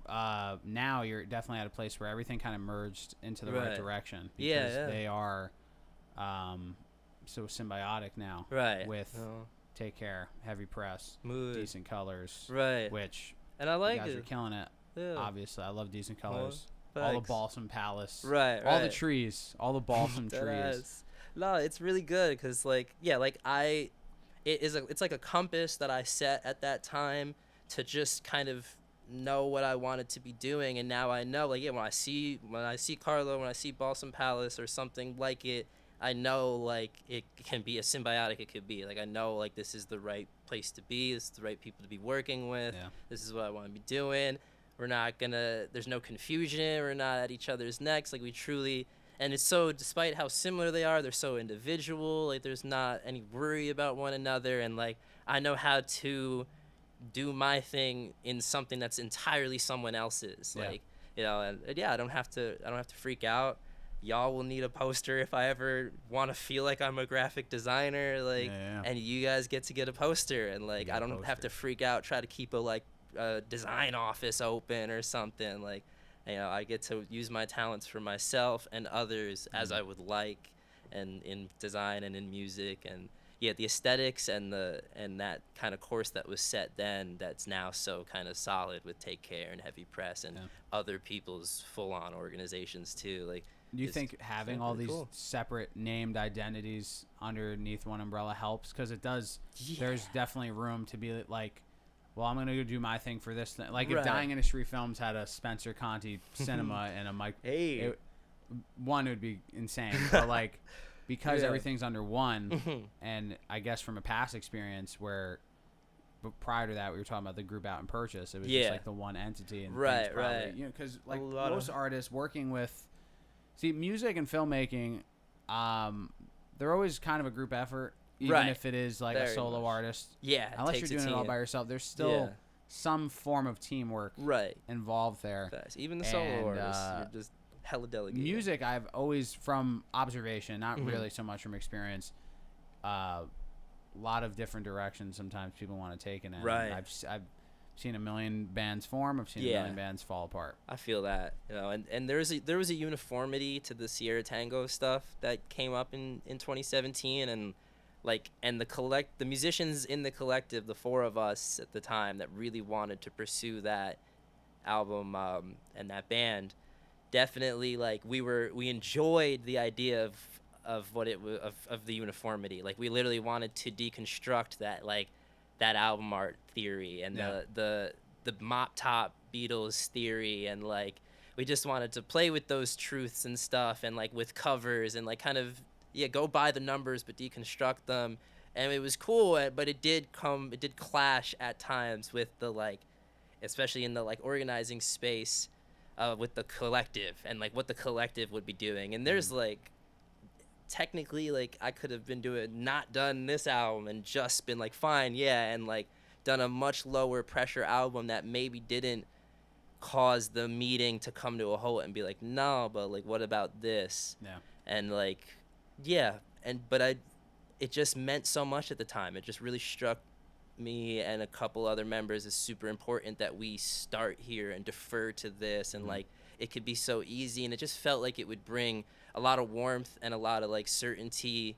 now you're definitely at a place where everything kind of merged into the right direction. Because they are so symbiotic now, with Take Care, Heavy Press, Mood, Decent Colors, which and I like you guys it. are killing it. Obviously, I love Decent Colors. Well, all the Balsam Palace, all the trees, all the balsam trees. No, it's really good because, like, it's like a compass that I set at that time to just kind of know what I wanted to be doing, and now I know, like, when I see Carlo, when I see Balsam Palace or something like it, I know, like, it can be as symbiotic it could be. Like, I know, like, this is the right place to be. This is the right people to be working with. This is what I want to be doing. There's no confusion. We're not at each other's necks. Like, we truly, and it's so, despite how similar they are, they're so individual. Like, there's not any worry about one another. And, like, I know how to do my thing in something that's entirely someone else's. Like, and I don't have to freak out. Y'all will need a poster if I ever want to feel like I'm a graphic designer, like, and you guys get to get a poster, and, like, I don't have to freak out, try to keep a design office open or something. Like, I get to use my talents for myself and others as I would like, and in design and in music, and the aesthetics and that kind of course that was set then, that's now so kind of solid with Take Care and Heavy Press and other people's full-on organizations too. Like, do you think having all these separate named identities underneath one umbrella helps? Because it does. There's definitely room to be like, well, I'm gonna go do my thing for this thing. Like, if Dying Industry Films had a Spencer Conti Cinema and a Mike, one would be insane. But, like, because everything's under one, and I guess from a past experience where, but prior to that, we were talking about the group out in Purchase. It was just like the one entity, and probably, you know, because, like, most artists working with. See, music and filmmaking, they're always kind of a group effort, even if it is, like, a solo artist. Unless you're doing it all by yourself, there's still some form of teamwork involved there. Even the solo artists, you're just hella delegated. Music, I've always, from observation, not really so much from experience, a lot of different directions sometimes people want to take in it. I've seen a million bands form. I've seen a million bands fall apart. I feel that, and there was a uniformity to the Sierra Tango stuff that came up in 2017, and the musicians in the collective, the four of us at the time that really wanted to pursue that album and that band, definitely we enjoyed the idea of what it was of the uniformity. Like we literally wanted to deconstruct that album art theory and the mop top Beatles theory, and we just wanted to play with those truths and stuff, and with covers and kind of go by the numbers but deconstruct them. And it was cool, but it did clash at times with especially in the organizing space with the collective and what the collective would be doing. And there's technically I could have been not done this album and just been fine, and done a much lower pressure album that maybe didn't cause the meeting to come to a halt and be no, but what about this? And it just meant so much at the time. It just really struck me and a couple other members as super important that we start here and defer to this, and it could be so easy, and it just felt like it would bring a lot of warmth and a lot of certainty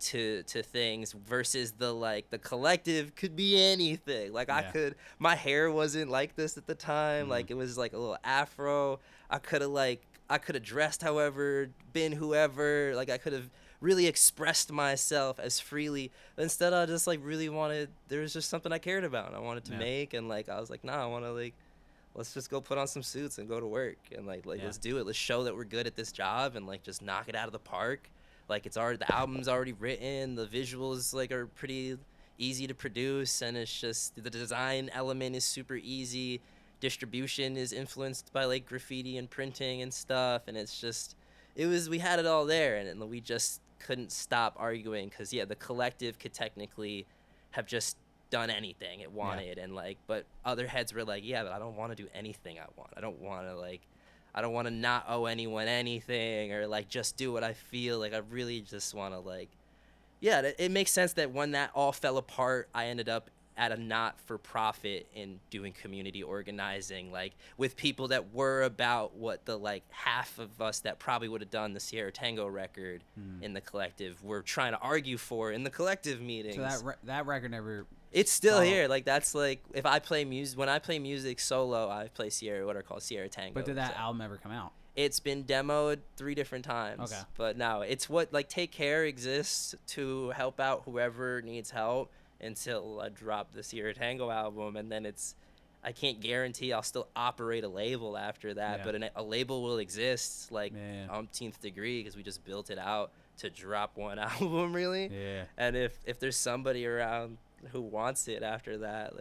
to things, versus the collective could be anything. My hair wasn't like this at the time. It was a little afro. I could have dressed however, been whoever. I could have really expressed myself as freely. But instead, I just really wanted. There was just something I cared about, and I wanted to make. And I was nah, I want to let's just go put on some suits and go to work, and let's do it. Let's show that we're good at this job, and just knock it out of the park. The album's already written. The visuals are pretty easy to produce, and it's just the design element is super easy. Distribution is influenced by graffiti and printing and stuff, and we had it all there, and we just couldn't stop arguing, because the collective could technically have just done anything it wanted, and but other heads were but I don't want to do anything I want. I don't want to not owe anyone anything, or just do what I feel. I really just want to it makes sense that when that all fell apart, I ended up at a not-for-profit in doing community organizing, with people that were about what the half of us that probably would have done the Sierra Tango record in the collective were trying to argue for in the collective meetings. So that record never. It's still here. That's if I play music, when I play music solo, I play what are called Sierra Tango. But did that album ever come out? It's been demoed 3 different times. Okay. But no, it's what Take Care exists to help out whoever needs help until I drop the Sierra Tango album, and then I can't guarantee I'll still operate a label after that, but a label will exist umpteenth degree, because we just built it out to drop one album, really. Yeah. And if there's somebody around who wants it after that,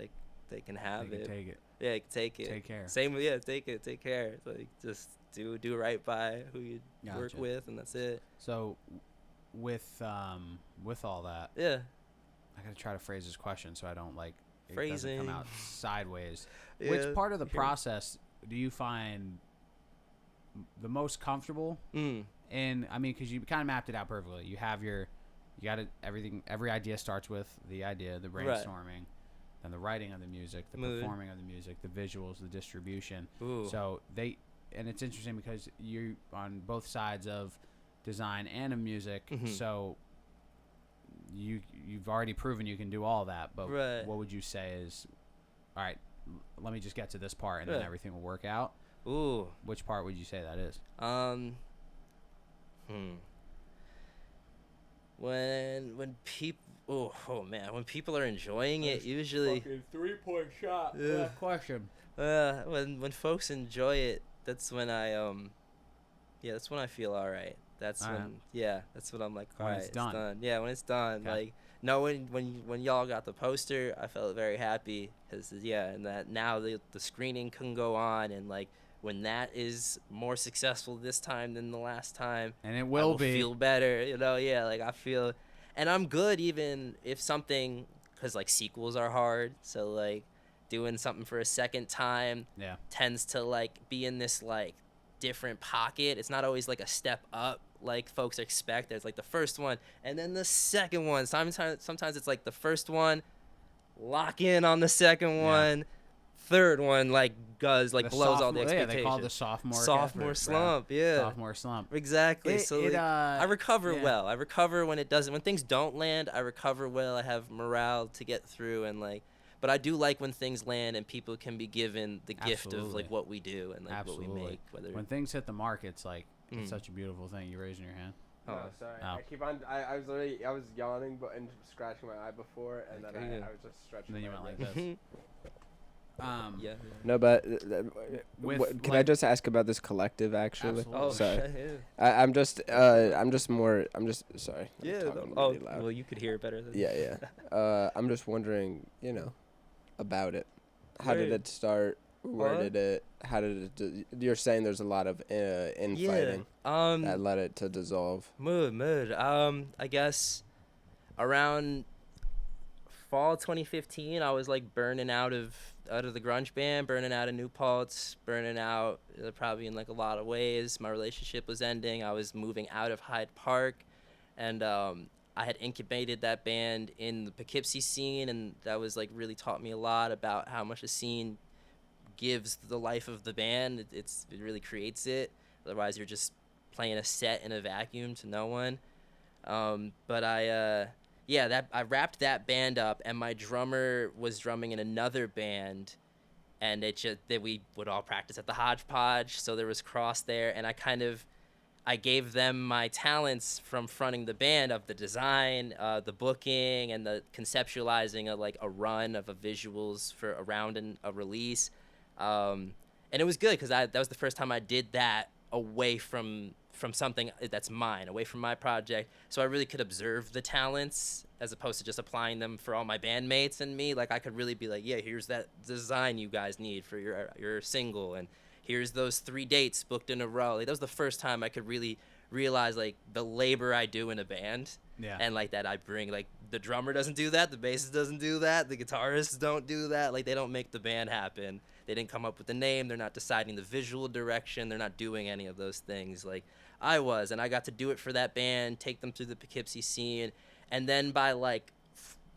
they can have it. Take it. Yeah, take it. Take care. Same with take it. Take care. Just do right by who you work with, and that's it. So, with all that. Yeah. I gotta try to phrase this question so I don't it Phrasing. doesn't come out sideways. Yeah, Which part of the process do you find the most comfortable? And I mean, because you kind of mapped it out perfectly. You got it. Every idea starts with the idea, the brainstorming, then the writing of the music, the performing of the music, the visuals, the distribution. Ooh. So and it's interesting because you're on both sides of design and of music. So you've already proven you can do all that, but what would you say is, all right, let me just get to this part and then everything will work out? Ooh. Which part would you say that is? When people when people are enjoying it, usually fucking 3-point shot. Question. When folks enjoy it, that's when that's when I feel all right. That's that's when I'm all right, it's done. Yeah, when it's done. Okay. When y'all got the poster, I felt very happy, because and that now the screening can go on, and when that is more successful this time than the last time, and it will be, feel better, I feel, and I'm good even if something, because sequels are hard, so doing something for a second time tends to be in this different pocket. It's not always a step up folks expect. There's the first one and then the second one. Sometimes it's the first one, lock in on the second one, third one like blows all the expectations. Yeah, they call it the sophomore slump. Yeah, sophomore slump. Exactly. I recover yeah. I recover when things don't land. I recover well. I have morale to get through but I do like when things land and people can be given the gift of like what we do and like what we make. When things hit the mark, it's like it's such a beautiful thing. You raising your hand? Oh, sorry. I keep on. I was yawning and scratching my eye before, and then I was just stretching. And then you went like this. Yeah. No, but can I just ask about this collective actually? Absolutely. Oh, sorry. Yeah. I'm just sorry. Yeah. Really loud. Well, you could hear it better than Yeah. I'm just wondering, about it. How did it start? Where did it? How did it? You're saying there's a lot of infighting that led it to dissolve. Mood. I guess around fall 2015, I was like burning out of the grunge band, burning out of New Paltz, burning out probably in like a lot of ways. My relationship was ending. I was moving out of Hyde Park, and I had incubated that band in the Poughkeepsie scene, and that was like really taught me a lot about how much a scene gives the life of the band. It really creates it. Otherwise, you're just playing a set in a vacuum to no one. But I wrapped that band up, and my drummer was drumming in another band, and we would all practice at the Hodgepodge, so there was cross there, and I gave them my talents from fronting the band of the design, the booking, and the conceptualizing of like a run of visuals for around a release. And it was good because that was the first time I did that away from something that's mine, away from my project. So I really could observe the talents as opposed to just applying them for all my bandmates and me. Like I could really be like, yeah, here's that design you guys need for your single, and here's those 3 dates booked in a row. Like that was the first time I could really realize like the labor I do in a band. Yeah. And like that I bring, like the drummer doesn't do that, the bassist doesn't do that, the guitarists don't do that. Like they don't make the band happen. They didn't come up with the name. They're not deciding the visual direction. They're not doing any of those things. Like I was, and I got to do it for that band, take them through the Poughkeepsie scene. And then by like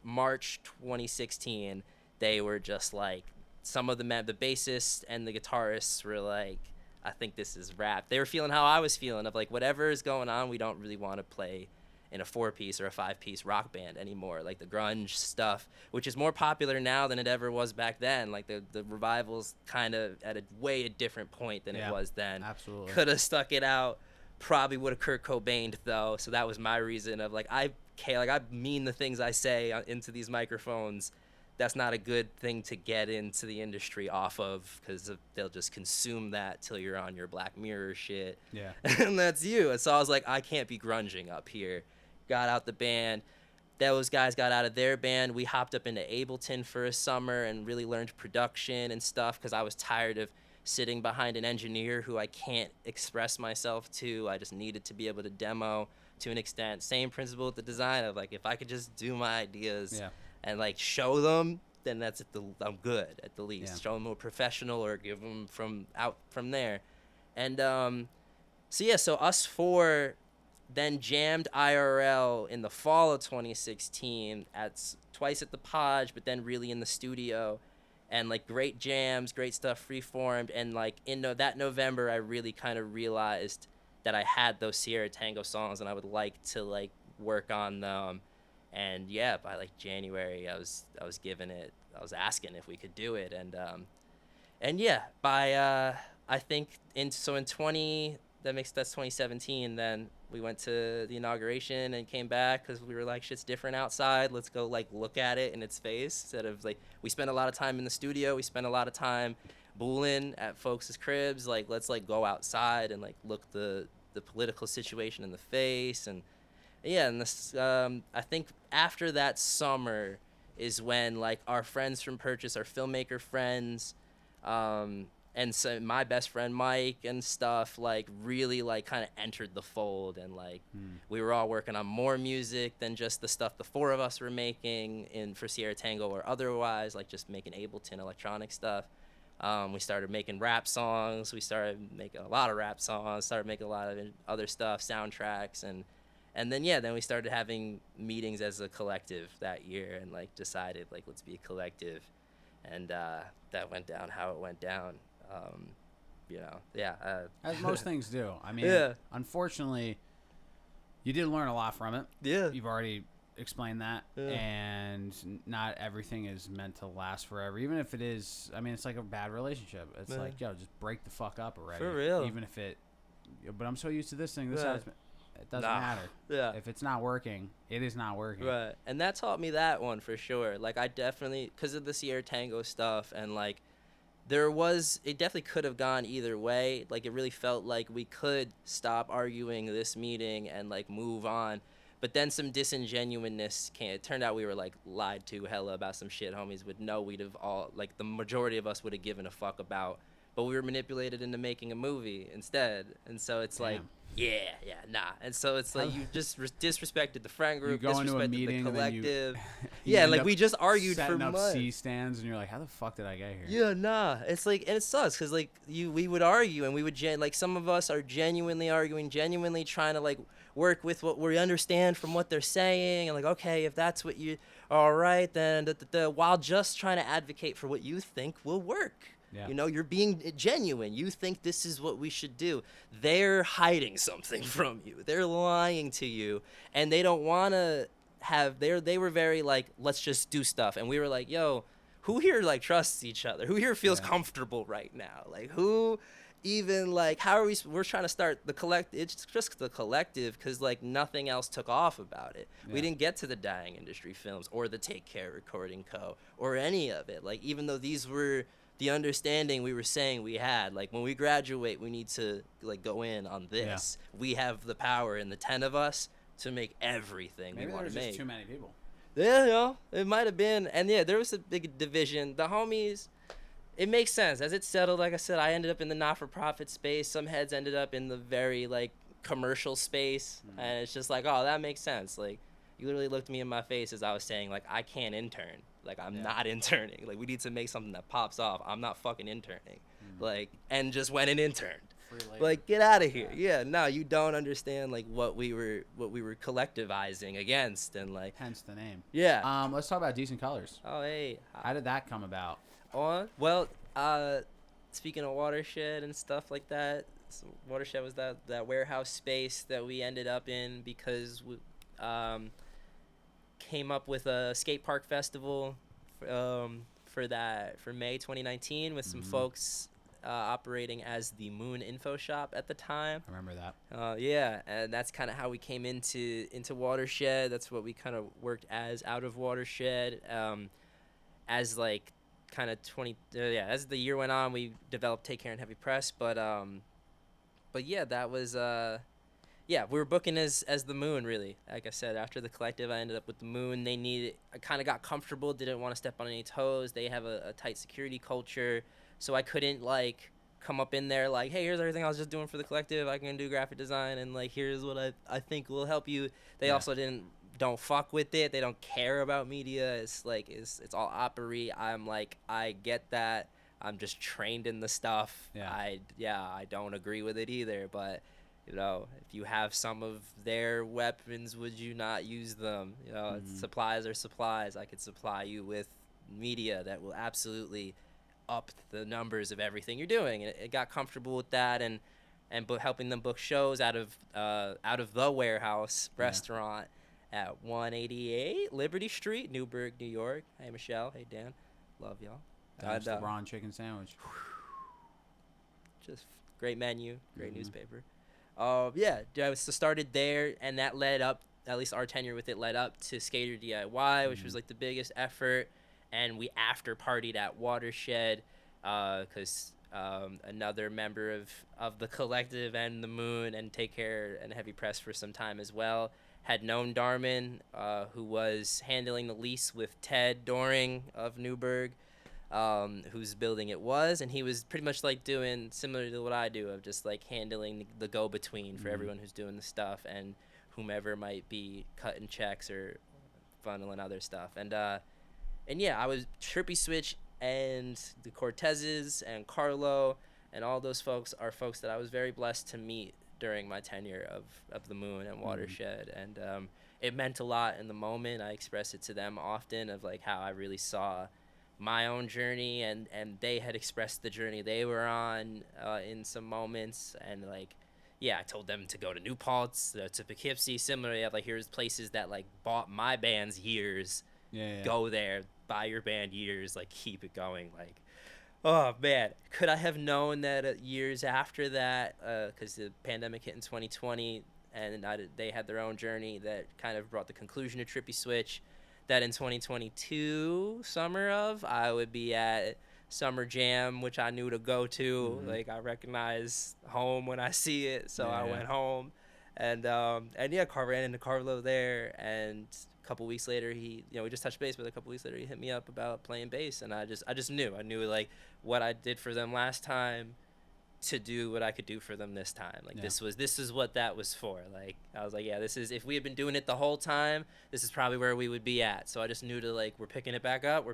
March 2016, they were just like, some of the bassist and the guitarists were like, I think this is rap. They were feeling how I was feeling of like, whatever is going on, we don't really want to play in a 4-piece or a 5-piece rock band anymore. Like the grunge stuff, which is more popular now than it ever was back then. Like the revival's kind of at a different point than it was then. Absolutely. Could have stuck it out. Probably would have Kurt Cobained though. So that was my reason of like, I mean the things I say into these microphones. That's not a good thing to get into the industry off of, because they'll just consume that till you're on your Black Mirror shit. Yeah. And that's you. And so I was like, I can't be grunging up here. Got out the band. Those guys got out of their band. We hopped up into Ableton for a summer and really learned production and stuff, because I was tired of sitting behind an engineer who I can't express myself to. I just needed to be able to demo to an extent. Same principle with the design of like, if I could just do my ideas and like show them, then I'm good at the least. Yeah. Show them a professional or give them from there. And so us four then jammed IRL in the fall of 2016 twice at the Podge, but then really in the studio, and like great jams, great stuff freeformed. And like in that November, I really kind of realized that I had those Sierra Tango songs and I would like to like work on them. And yeah, by like January, I was asking if we could do it. And yeah, by I think that's 2017. Then we went to the inauguration and came back because we were like, shit's different outside. Let's go like look at it in its face. Instead of like, we spent a lot of time in the studio. We spent a lot of time booling at folks' cribs. Like, let's like go outside and like look the political situation in the face. And yeah, and this I think after that summer is when like our friends from Purchase, our filmmaker friends, and so my best friend Mike and stuff, like really like kind of entered the fold, and like we were all working on more music than just the stuff the four of us were making for Sierra Tango or otherwise, like just making Ableton electronic stuff. We started making rap songs. We started making a lot of rap songs. Started making a lot of other stuff, soundtracks, and then we started having meetings as a collective that year, and like decided like let's be a collective. and that went down how it went down. As most things do. I mean, unfortunately, you did learn a lot from it. Yeah. You've already explained that. Yeah. And not everything is meant to last forever. Even if it is, I mean, it's like a bad relationship. It's like, yo, just break the fuck up already. For real. Even if it, but I'm so used to this thing. This has, it doesn't matter. Yeah. If it's not working, it is not working. Right. And that taught me that one for sure. Like, I definitely, because of the Sierra Tango stuff, and like, it definitely could have gone either way. Like, it really felt like we could stop arguing this meeting and like move on. But then some disingenuousness came. It turned out we were like lied to hella about some shit homies would know we'd have all, like, the majority of us would have given a fuck about. But we were manipulated into making a movie instead. And so it's like, nah. And so it's like, you just disrespected the friend group, you go into a disrespected meeting, the collective. you like, we just argued for months. Setting up C-stands, and you're like, how the fuck did I get here? Yeah, nah. It's like, and it sucks, because like, we would argue, and we would, like, some of us are genuinely arguing, genuinely trying to like work with what we understand from what they're saying, and like, okay, if that's what you, all right, then while just trying to advocate for what you think will work. Yeah. You know, you're being genuine. You think this is what we should do. They're hiding something from you. They're lying to you, and they don't want to have. They were very like, let's just do stuff, and we were like, yo, who here like trusts each other? Who here feels comfortable right now? Like, who even like, how are we? We're trying to start the collective. It's just the collective, because like nothing else took off about it. Yeah. We didn't get to the Dying Industry Films or the Take Care Recording Co. or any of it. Like, even though these were the understanding we were saying we had, like, when we graduate, we need to like go in on this. Yeah. We have the power in the 10 of us to make everything we want to make. Maybe there's just too many people. Yeah, it might have been. And yeah, there was a big division. The homies, it makes sense. As it settled, like I said, I ended up in the not-for-profit space. Some heads ended up in the very like commercial space. And it's just like, oh, that makes sense. Like, you literally looked me in my face as I was saying, like, I can't intern. Like, I'm not interning. Like, we need to make something that pops off. I'm not fucking interning. Like, and just went and interned. Like, get out of here. Yeah, no, you don't understand like what we were collectivizing against, and like, hence the name. Yeah. Let's talk about Decent Colors. Oh, hey. How did that come about? Well, speaking of Watershed and stuff like that, so Watershed was that warehouse space that we ended up in because we came up with a skate park festival for May 2019 with some folks operating as the Moon Info Shop at the time. I remember that. Yeah, and that's kind of how we came into Watershed. That's what we kind of worked as out of Watershed. As like kind of as the year went on, we developed Take Care and Heavy Press. But yeah, that was we were booking as the Moon, really. Like I said, after the collective, I ended up with the Moon. I kind of got comfortable, didn't want to step on any toes. They have a tight security culture, so I couldn't like come up in there like, hey, here's everything I was just doing for the collective. I can do graphic design, and like, here's what I think will help you. They also don't fuck with it. They don't care about media. It's like it's all opery. I'm like, I get that. I'm just trained in the stuff. I don't agree with it either, but you know, if you have some of their weapons, would you not use them? You know, supplies are supplies. I could supply you with media that will absolutely up the numbers of everything you're doing. And it got comfortable with that, and helping them book shows out of the warehouse restaurant at 188 Liberty Street, Newburgh, New York. Hey, Michelle. Hey, Dan. Love y'all. That's the Ron chicken sandwich. Just great menu, great newspaper. So started there, and that led up, at least our tenure with it led up to Skater DIY, which was like the biggest effort. And we after partied at Watershed, because another member of the collective and the Moon and Take Care and Heavy Press for some time as well had known Darman, who was handling the lease with Ted Doring of Newburgh, whose building it was, and he was pretty much like doing similar to what I do, of just like handling the go-between for everyone who's doing the stuff and whomever might be cutting checks or funneling other stuff. And I was Trippy Switch and the Cortezes and Carlo and all those folks are folks that I was very blessed to meet during my tenure of the Moon and Watershed. And it meant a lot in the moment. I express it to them often of like how I really saw my own journey, and they had expressed the journey they were on in some moments, and like, yeah, I told them to go to New Paltz, to Poughkeepsie. Similarly, like, here's places that like bought my band's years. Yeah. Go there, buy your band years, like, keep it going. Like, oh man, could I have known that years after that, because the pandemic hit in 2020, and they had their own journey that kind of brought the conclusion to Trippy Switch, that in 2022 summer I would be at Summer Jam, which I knew to go to. Mm-hmm. Like, I recognize home when I see it, so I went home, and yeah, ran into Carlo there, and a couple weeks later we just touched base, but a couple weeks later he hit me up about playing bass, and I just knew like what I did for them last time, to do what I could do for them this time. Like, this is what that was for. Like, I was like, yeah, this is, if we had been doing it the whole time, this is probably where we would be at. So I just knew to, like, we're picking it back up.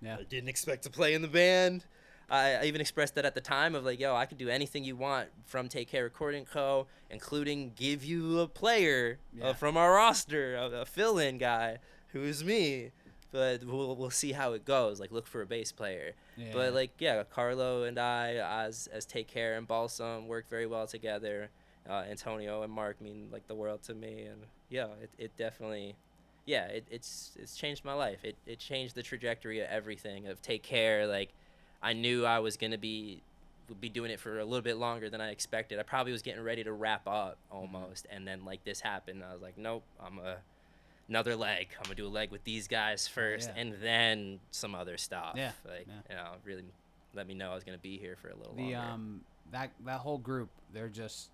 Yeah. I didn't expect to play in the band. I even expressed that at the time of, like, yo, I could do anything you want from Take Care Recording Co., including give you a player from our roster, a fill-in guy who's me. But we'll see how it goes. Like, look for a bass player. Yeah. But, like, yeah, Carlo and I, as Take Care and Balsam, work very well together. Antonio and Mark mean, like, the world to me. And, yeah, it definitely, yeah, it's changed my life. It changed the trajectory of everything, of Take Care. Like, I knew I was going to be doing it for a little bit longer than I expected. I probably was getting ready to wrap up almost. And then, like, this happened. I was like, nope, another leg. I'm gonna do a leg with these guys first, and then some other stuff. Yeah, like, really let me know I was gonna be here for a little longer. That whole group, they're just,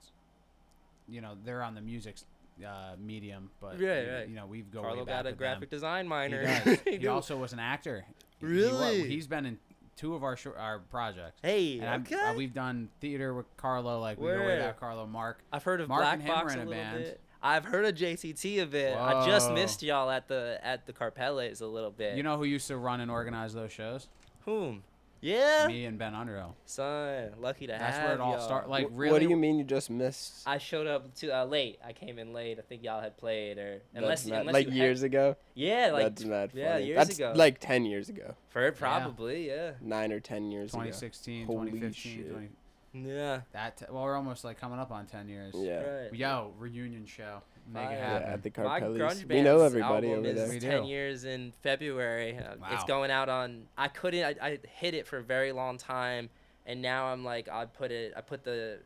they're on the music medium, but we've go Carlo way back got a graphic design minor. He does. He also was an actor. Really? He's been in 2 of our projects. Hey, and okay. We've done theater with Carlo. Like, we go way back. Carlo, Mark. I've heard of Mark Black and him Box are in a little band. bit. I've heard of JTT a bit. Whoa. I just missed y'all at the Carpeles a little bit. You know who used to run and organize those shows? Whom? Yeah. Me and Ben Underhill. Son, lucky to have. That's where it all started. Like, really. What do you mean you just missed? I showed up late. I came in late. I think y'all had played, or unless like years ago. Yeah, like that's mad funny. Yeah, years that's ago. Like 10 years ago. Probably, yeah. 9 or 10 years 2016, ago. 2015, Yeah. Well, we're almost like coming up on 10 years. Yeah. Right. Yo, reunion show. Make it happen. Yeah, at the My Carpeles. grunge We know everybody album over there. is 10 years in February. Wow. It's going out on. I hid it for a very long time, and now I'm like, I put the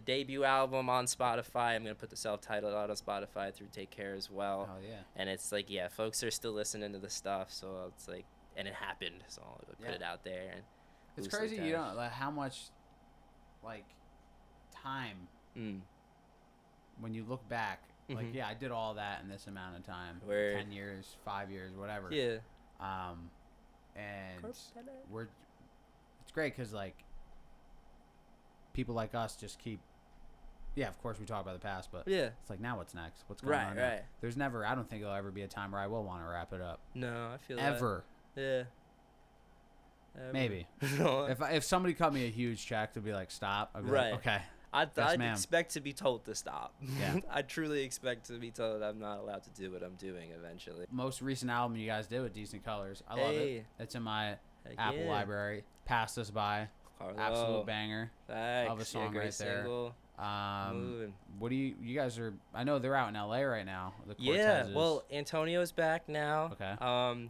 debut album on Spotify. I'm gonna put the self-titled out on Spotify through Take Care as well. Oh yeah. And it's like, yeah, folks are still listening to the stuff, so it's like, and it happened, so I'll put it out there. And it's crazy, like how much, like, time when you look back. Like, I did all that in this amount of time. 10 years, 5 years, whatever. Yeah. And it's great because, like, people like us just keep. Yeah, of course we talk about the past, but it's like, now what's next? What's going on? Right. There's never. I don't think there'll ever be a time where I will want to wrap it up. No, I feel ever. That. Yeah. Maybe. If somebody cut me a huge check to be like, stop, I'd be like, okay. I'd expect to be told to stop. Yeah. I truly expect to be told I'm not allowed to do what I'm doing eventually. Most recent album you guys did with Decent Colors. I love it. It's in my Apple library. Passed Us By. Carlo. Absolute banger. Thanks. Love a song right single. there. What do you guys are, I know they're out in LA right now. The Cortezes. Yeah, well, Antonio's back now. Okay.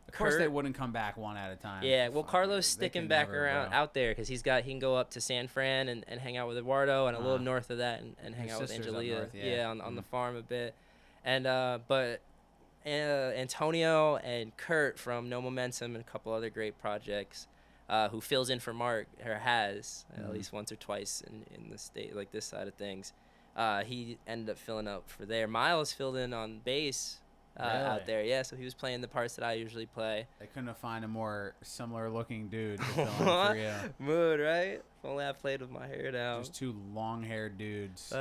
Of course, they wouldn't come back one at a time. Yeah, well, Carlo's sticking back around out there because he can go up to San Fran and hang out with Eduardo, and a little north of that and hang out with Angelia. North, on the farm a bit. And but Antonio and Kurt from No Momentum and a couple other great projects, who fills in for Mark, or has at least once or twice in the state, like this side of things. He ended up filling up for there. Miles filled in on bass. Out there, so he was playing the parts that I usually play. They couldn't have found a more similar looking dude to fill in for you. Mood, right? only I played with my hair down. Just two long-haired dudes.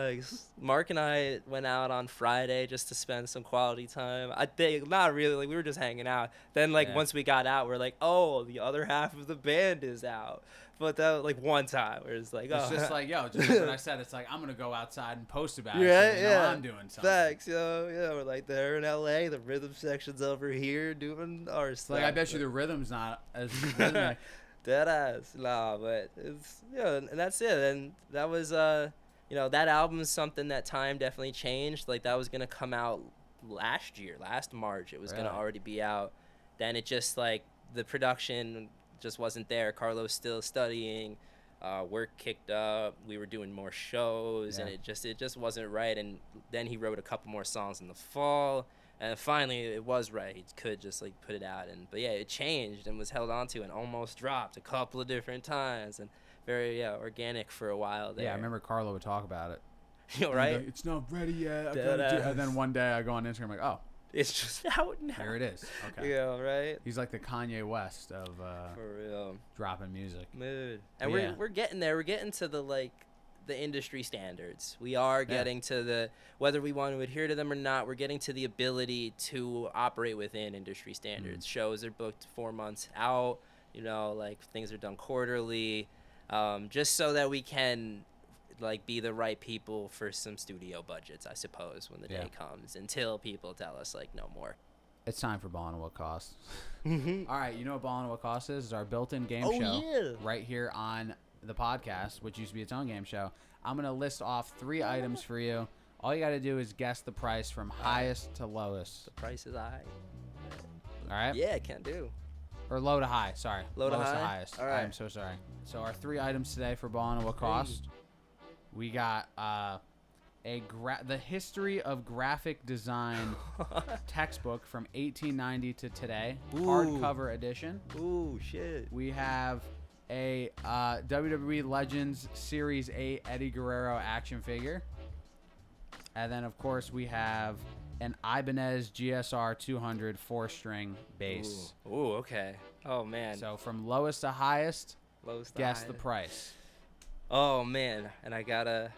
Mark and I went out on Friday just to spend some quality time. I think not really. Like we were just hanging out. Then once we got out, we're like, oh, the other half of the band is out. But that one time where it's like, it's just like, yo, just like what I said. It's like I'm gonna go outside and post about it. Right? So you know I'm doing something. Facts, yo. Yeah, we're like there in LA. The rhythm section's over here doing our stuff. Like I bet you the rhythm's not as rhythmic. Dead ass. Nah, but it's and that's it. And that was that album is something that time definitely changed. Like that was gonna come out last March. It was gonna already be out. Then it just the production just wasn't there. Carlos still studying, work kicked up. We were doing more shows, and it just wasn't right. And then he wrote a couple more songs in the fall. And finally, it was right. He could just put it out, but it changed and was held onto and almost dropped a couple of different times, and very organic for a while there. Yeah, I remember Carlo would talk about it. Right? Like, it's not ready yet. And then one day I go on Instagram like, oh, it's just out now. Here it is. Okay. Yeah, right. He's like the Kanye West of for real dropping music. Mood. And we're getting there. We're getting to the industry standards. We are getting to whether we want to adhere to them or not, we're getting to the ability to operate within industry standards. Shows are booked 4 months out, things are done quarterly, just so that we can be the right people for some studio budgets, I suppose, when the day comes, until people tell us no more. It's time for Ballin' at What Cost. All right, you know what Ballin' at What Cost is? It's our built-in game show right here on the podcast, which used to be its own game show. I'm going to list off 3 items for you. All you got to do is guess the price from highest to lowest. The price is high. All right? Yeah, can do. Or low to high, sorry. Lowest to highest. All right. I'm so sorry. So our 3 items today for Ballin' at What Cost. We got the history of graphic design textbook from 1890 to today, hardcover edition. Ooh, shit. We have a WWE Legends Series 8 Eddie Guerrero action figure. And then, of course, we have an Ibanez GSR 200 4-string bass. Ooh, okay. Oh, man. So from lowest to highest, guess the price. Oh, man. And I gotta...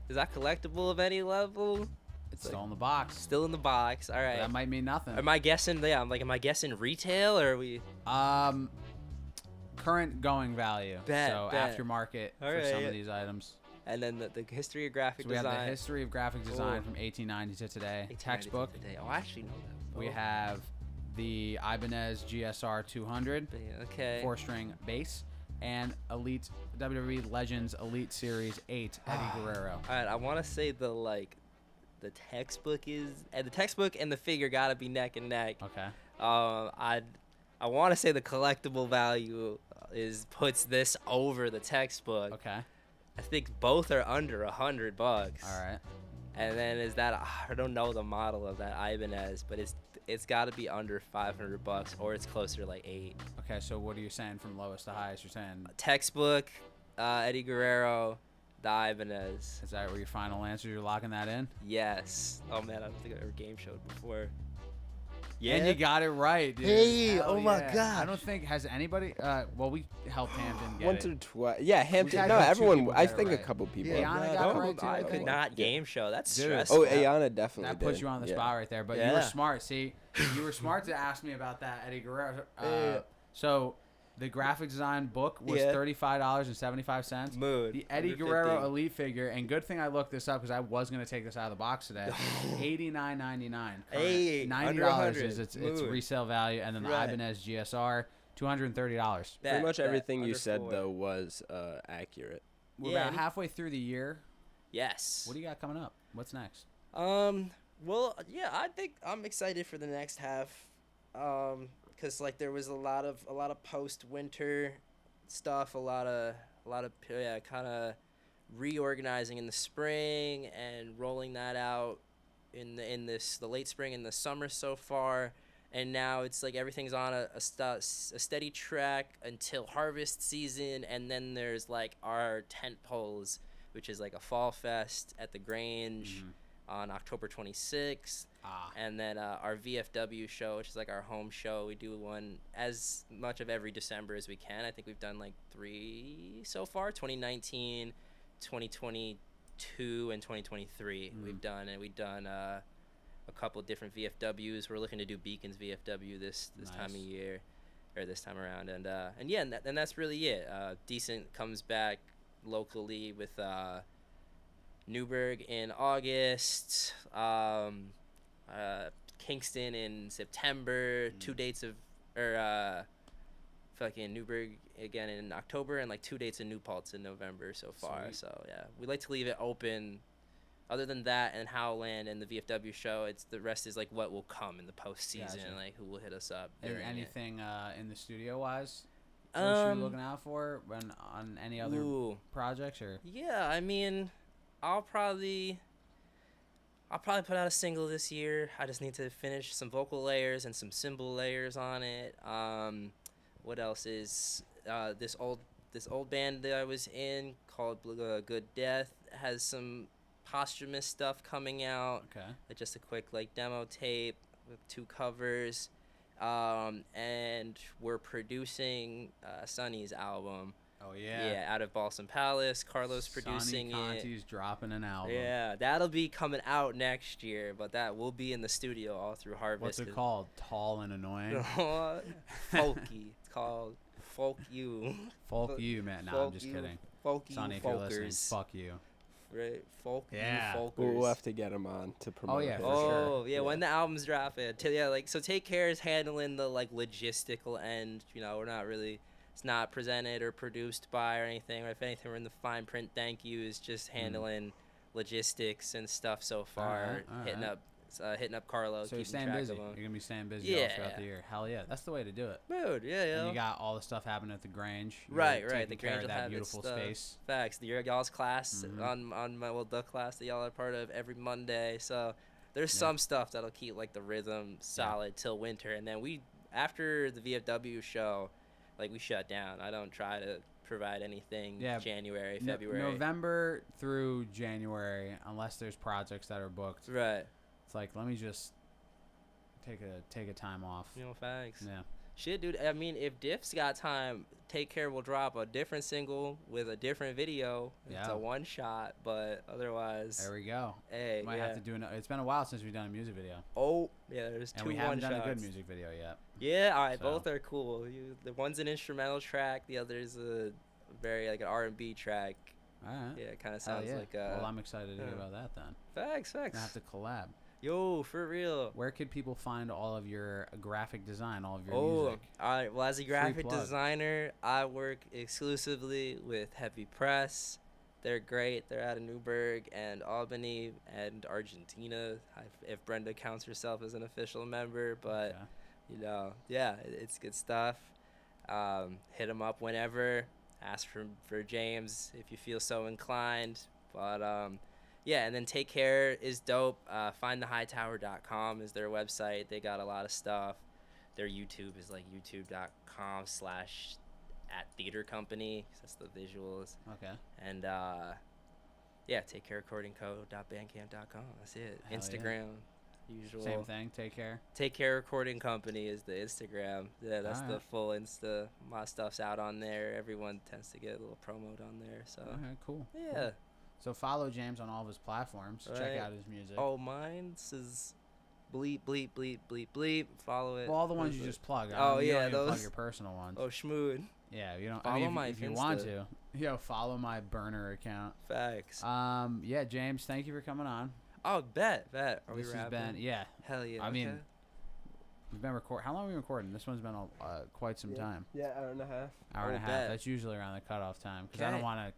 is that collectible of any level? It's still in the box. Still in the box. All right. That might mean nothing. Am I guessing? Yeah, am I guessing retail or are we? Current going value. Bet. Aftermarket for some of these items. And then the history of graphic design. We have the history of graphic design from 1890 to today. Textbook. Oh, I actually know that. We have the Ibanez GSR 200. Okay. 4-string bass. And WWE Legends Elite Series 8 Eddie Guerrero. All right, I want to say the textbook and the figure gotta be neck and neck. Okay. I want to say the collectible value puts this over the textbook. Okay. I think both are under $100. All right. And then I don't know the model of that Ibanez, but it's got to be under $500 or it's closer to $800. Okay, so what are you saying from lowest to highest? You're saying textbook, Eddie Guerrero, the Ibanez. Is that your final answer? You're locking that in? Yes. Oh man, I don't think I've ever game showed before. Yeah, and you got it right, dude. Hey, my god! I don't think has anybody. Well, we helped Hampton get once or twice. Yeah, Hampton. No, everyone. I think a couple people. Ayana got it right too. I could not game show. That's stressful. Oh, Ayana definitely. That puts you on the spot right there. But you were smart. See, you were smart to ask me about that Eddie Guerrero. So. The graphic design book was $35.75. Mood. The Eddie Guerrero Elite figure, and good thing I looked this up because I was going to take this out of the box today. $89.99. Hey, $90 is its resale value, and then the Ibanez GSR, $230. Pretty much everything you said though was accurate. We're about halfway through the year. Yes. What do you got coming up? What's next? Well, yeah, I think I'm excited for the next half. Because there was a lot of post-winter stuff, a lot of kind of reorganizing in the spring and rolling that out in the late spring and the summer so far, and now it's everything's on a steady track until harvest season, and then there's our tent poles, which is a fall fest at the Grange. on October 26th. And then our VFW show, which is like our home show, we do one as much of every December as we can. I think we've done like 3 so far, 2019, 2022, and 2023 we've done. And we've done a couple different VFWs. We're looking to do Beacons VFW this nice. time of year, or this time around. And yeah, and that's really it. Decent comes back locally with Newburgh in August, Kingston in September, 2 dates of, fucking Newburgh again in October, and like 2 dates in New Paltz in November so far. Sweet. So yeah, we like to leave it open. Other than that and Howland and the VFW show, the rest is like what will come in the postseason, Gotcha. like who will hit us up. Anything in the studio wise? What should be looking out for on any other projects or? Yeah, I mean, I'll probably put out a single this year. I just need to finish some vocal layers and some cymbal layers on it. What else is this old band that I was in called Good Death has some posthumous stuff coming out. Okay. Just a quick like demo tape with 2 covers. And we're producing Sonny's album. Oh yeah. Yeah, out of Balsam Palace. Carlos producing Sonny Conti's dropping an album. Yeah, that'll be coming out next year, but that will be in the studio all through Harvest. What's it called? Tall and Annoying? Folky. It's called Folk You. Folk You, man. No, I'm just kidding. Folk You, Sonny, if you're listening, fuck you. Right, Folk yeah. You, Folkers. We'll have to get him on to promote. Oh yeah, his. for sure. Yeah, when the album's dropping. So Take Care is handling the like logistical end. You know, it's not presented or produced by or anything. Or if anything, we're in the fine print. Thank You is just handling logistics and stuff so far. Hitting up Carlo. So you're staying busy. You're gonna be staying busy all throughout the year. Hell yeah, that's the way to do it. Dude, yeah. And you got all the stuff happening at the Grange. Right. The care Grange of will that have beautiful its space. Facts. Y'all's class on the class that y'all are part of every Monday. So there's some stuff that'll keep like the rhythm solid till winter, and then after the VFW show, like we shut down. I don't try to provide anything January, February. November through January, unless there's projects that are booked. Right. It's like, let me just take a time off. Facts. Yeah. Shit, dude. I mean, if Diff's got time, Take Care will drop a different single with a different video. It's a one shot, but otherwise. There we go. Hey, might have to do it's been a while since we've done a music video. Oh, yeah. There's 2 and we haven't done one-shots. a good music video yet. Yeah. All right. So. Both are cool. The one's an instrumental track. The other's a very like an R&B track. All right. Yeah. It kind of sounds like. Well, I'm excited to hear about that then. Facts. I have to collab. Yo, for real. Where could people find all of your graphic design, all of your music? All right. Well, as a graphic designer, I work exclusively with Heavy Press. They're great. They're out of Newburgh and Albany and Argentina, if Brenda counts herself as an official member. But, it's good stuff. Hit them up whenever. Ask for James if you feel so inclined. But, and then Take Care is dope. Findthehightower.com is their website. They got a lot of stuff. Their YouTube is like youtube.com/@theatercompany. That's the visuals. Okay. And takecarerecordingco.bandcamp.com. That's it. Hell Instagram, usual. Same thing. Take Care. Take Care Recording Company is the Instagram. Yeah, that's the full Insta. My stuff's out on there. Everyone tends to get a little promo on there. So. Okay. Cool. Yeah. Cool. So follow James on all of his platforms. Right. Check out his music. Oh, mine is bleep, bleep, bleep, bleep, bleep. Follow it. Well, all the ones you just plug. You don't even plug your personal ones. Oh, schmood. Yeah, you don't. Follow my if you want to. Follow my burner account. Facts. James, thank you for coming on. Oh, bet. Are we this rapping? has been Hell yeah. I mean, we've been how long have we been recording? This one's been quite some time. Yeah, hour and a half. Hour and a half. That's usually around the cutoff time because I don't want to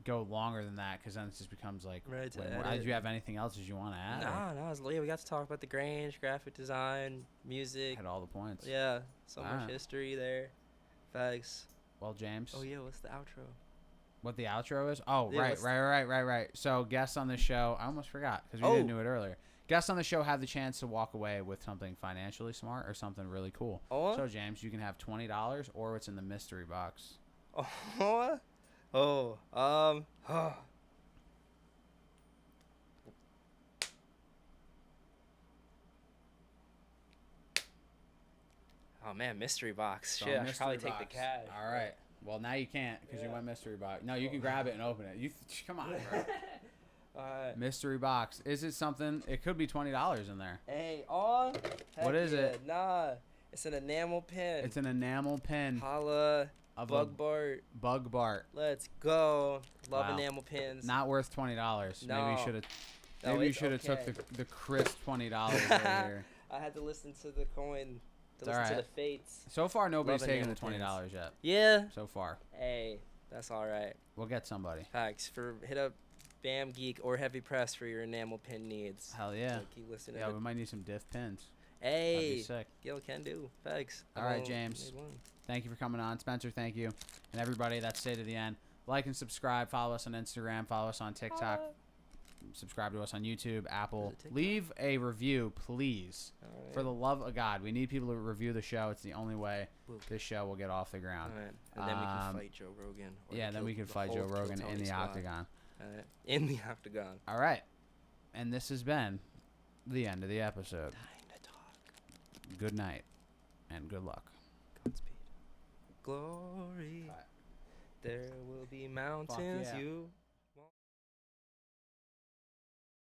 go longer than that because then it just becomes like right. Do you have anything else that you want to add? No. We got to talk about the Grange, graphic design, music. Had all the points. Yeah, so much history there. Facts. Well, James. Oh yeah, what's the outro? What the outro is? Oh, yeah, right. So guests on the show, I almost forgot because we didn't do it earlier. Guests on the show have the chance to walk away with something financially smart or something really cool. Oh. So James, you can have $20 or it's in the mystery box. Oh man, mystery box. So Shit, I should mystery probably take the box. cash. All right. Well, now you can't because you went mystery box. No, you can grab it and open it. Come on, bro. Mystery box. Is it something? It could be $20 in there. Hey, what is it? Nah, it's an enamel pin. It's an enamel pin. Holla. Bug Bart. Bug Bart. Let's go. Love enamel pins. Not worth $20. No. Maybe you should have. Maybe you should have took the crisp $20 over here. I had to listen to the coin. To It's listen to the fates. So far, nobody's taken the $20 yet. Yeah. So far. Hey, that's all right. We'll get somebody. Facts. Hit up Bam Geek or Heavy Press for your enamel pin needs. Hell yeah. So keep listening. Yeah, we might need some diff pins. Hey. That'd be sick. Yo, can do. Thanks. All right, James. Thank you for coming on. Spencer, thank you. And everybody, that's Stay to the End. Like and subscribe. Follow us on Instagram. Follow us on TikTok. Subscribe to us on YouTube, Apple. Leave a review, please. Right. For the love of God. We need people to review the show. It's the only way this show will get off the ground. All right. And then we can fight Joe Rogan. Yeah, then we can fight Joe Rogan in the octagon. All right. In the octagon. All right. And this has been the end of the episode. Time to talk. Good night and good luck. Godspeed. Glory. There will be mountains. Yeah. You.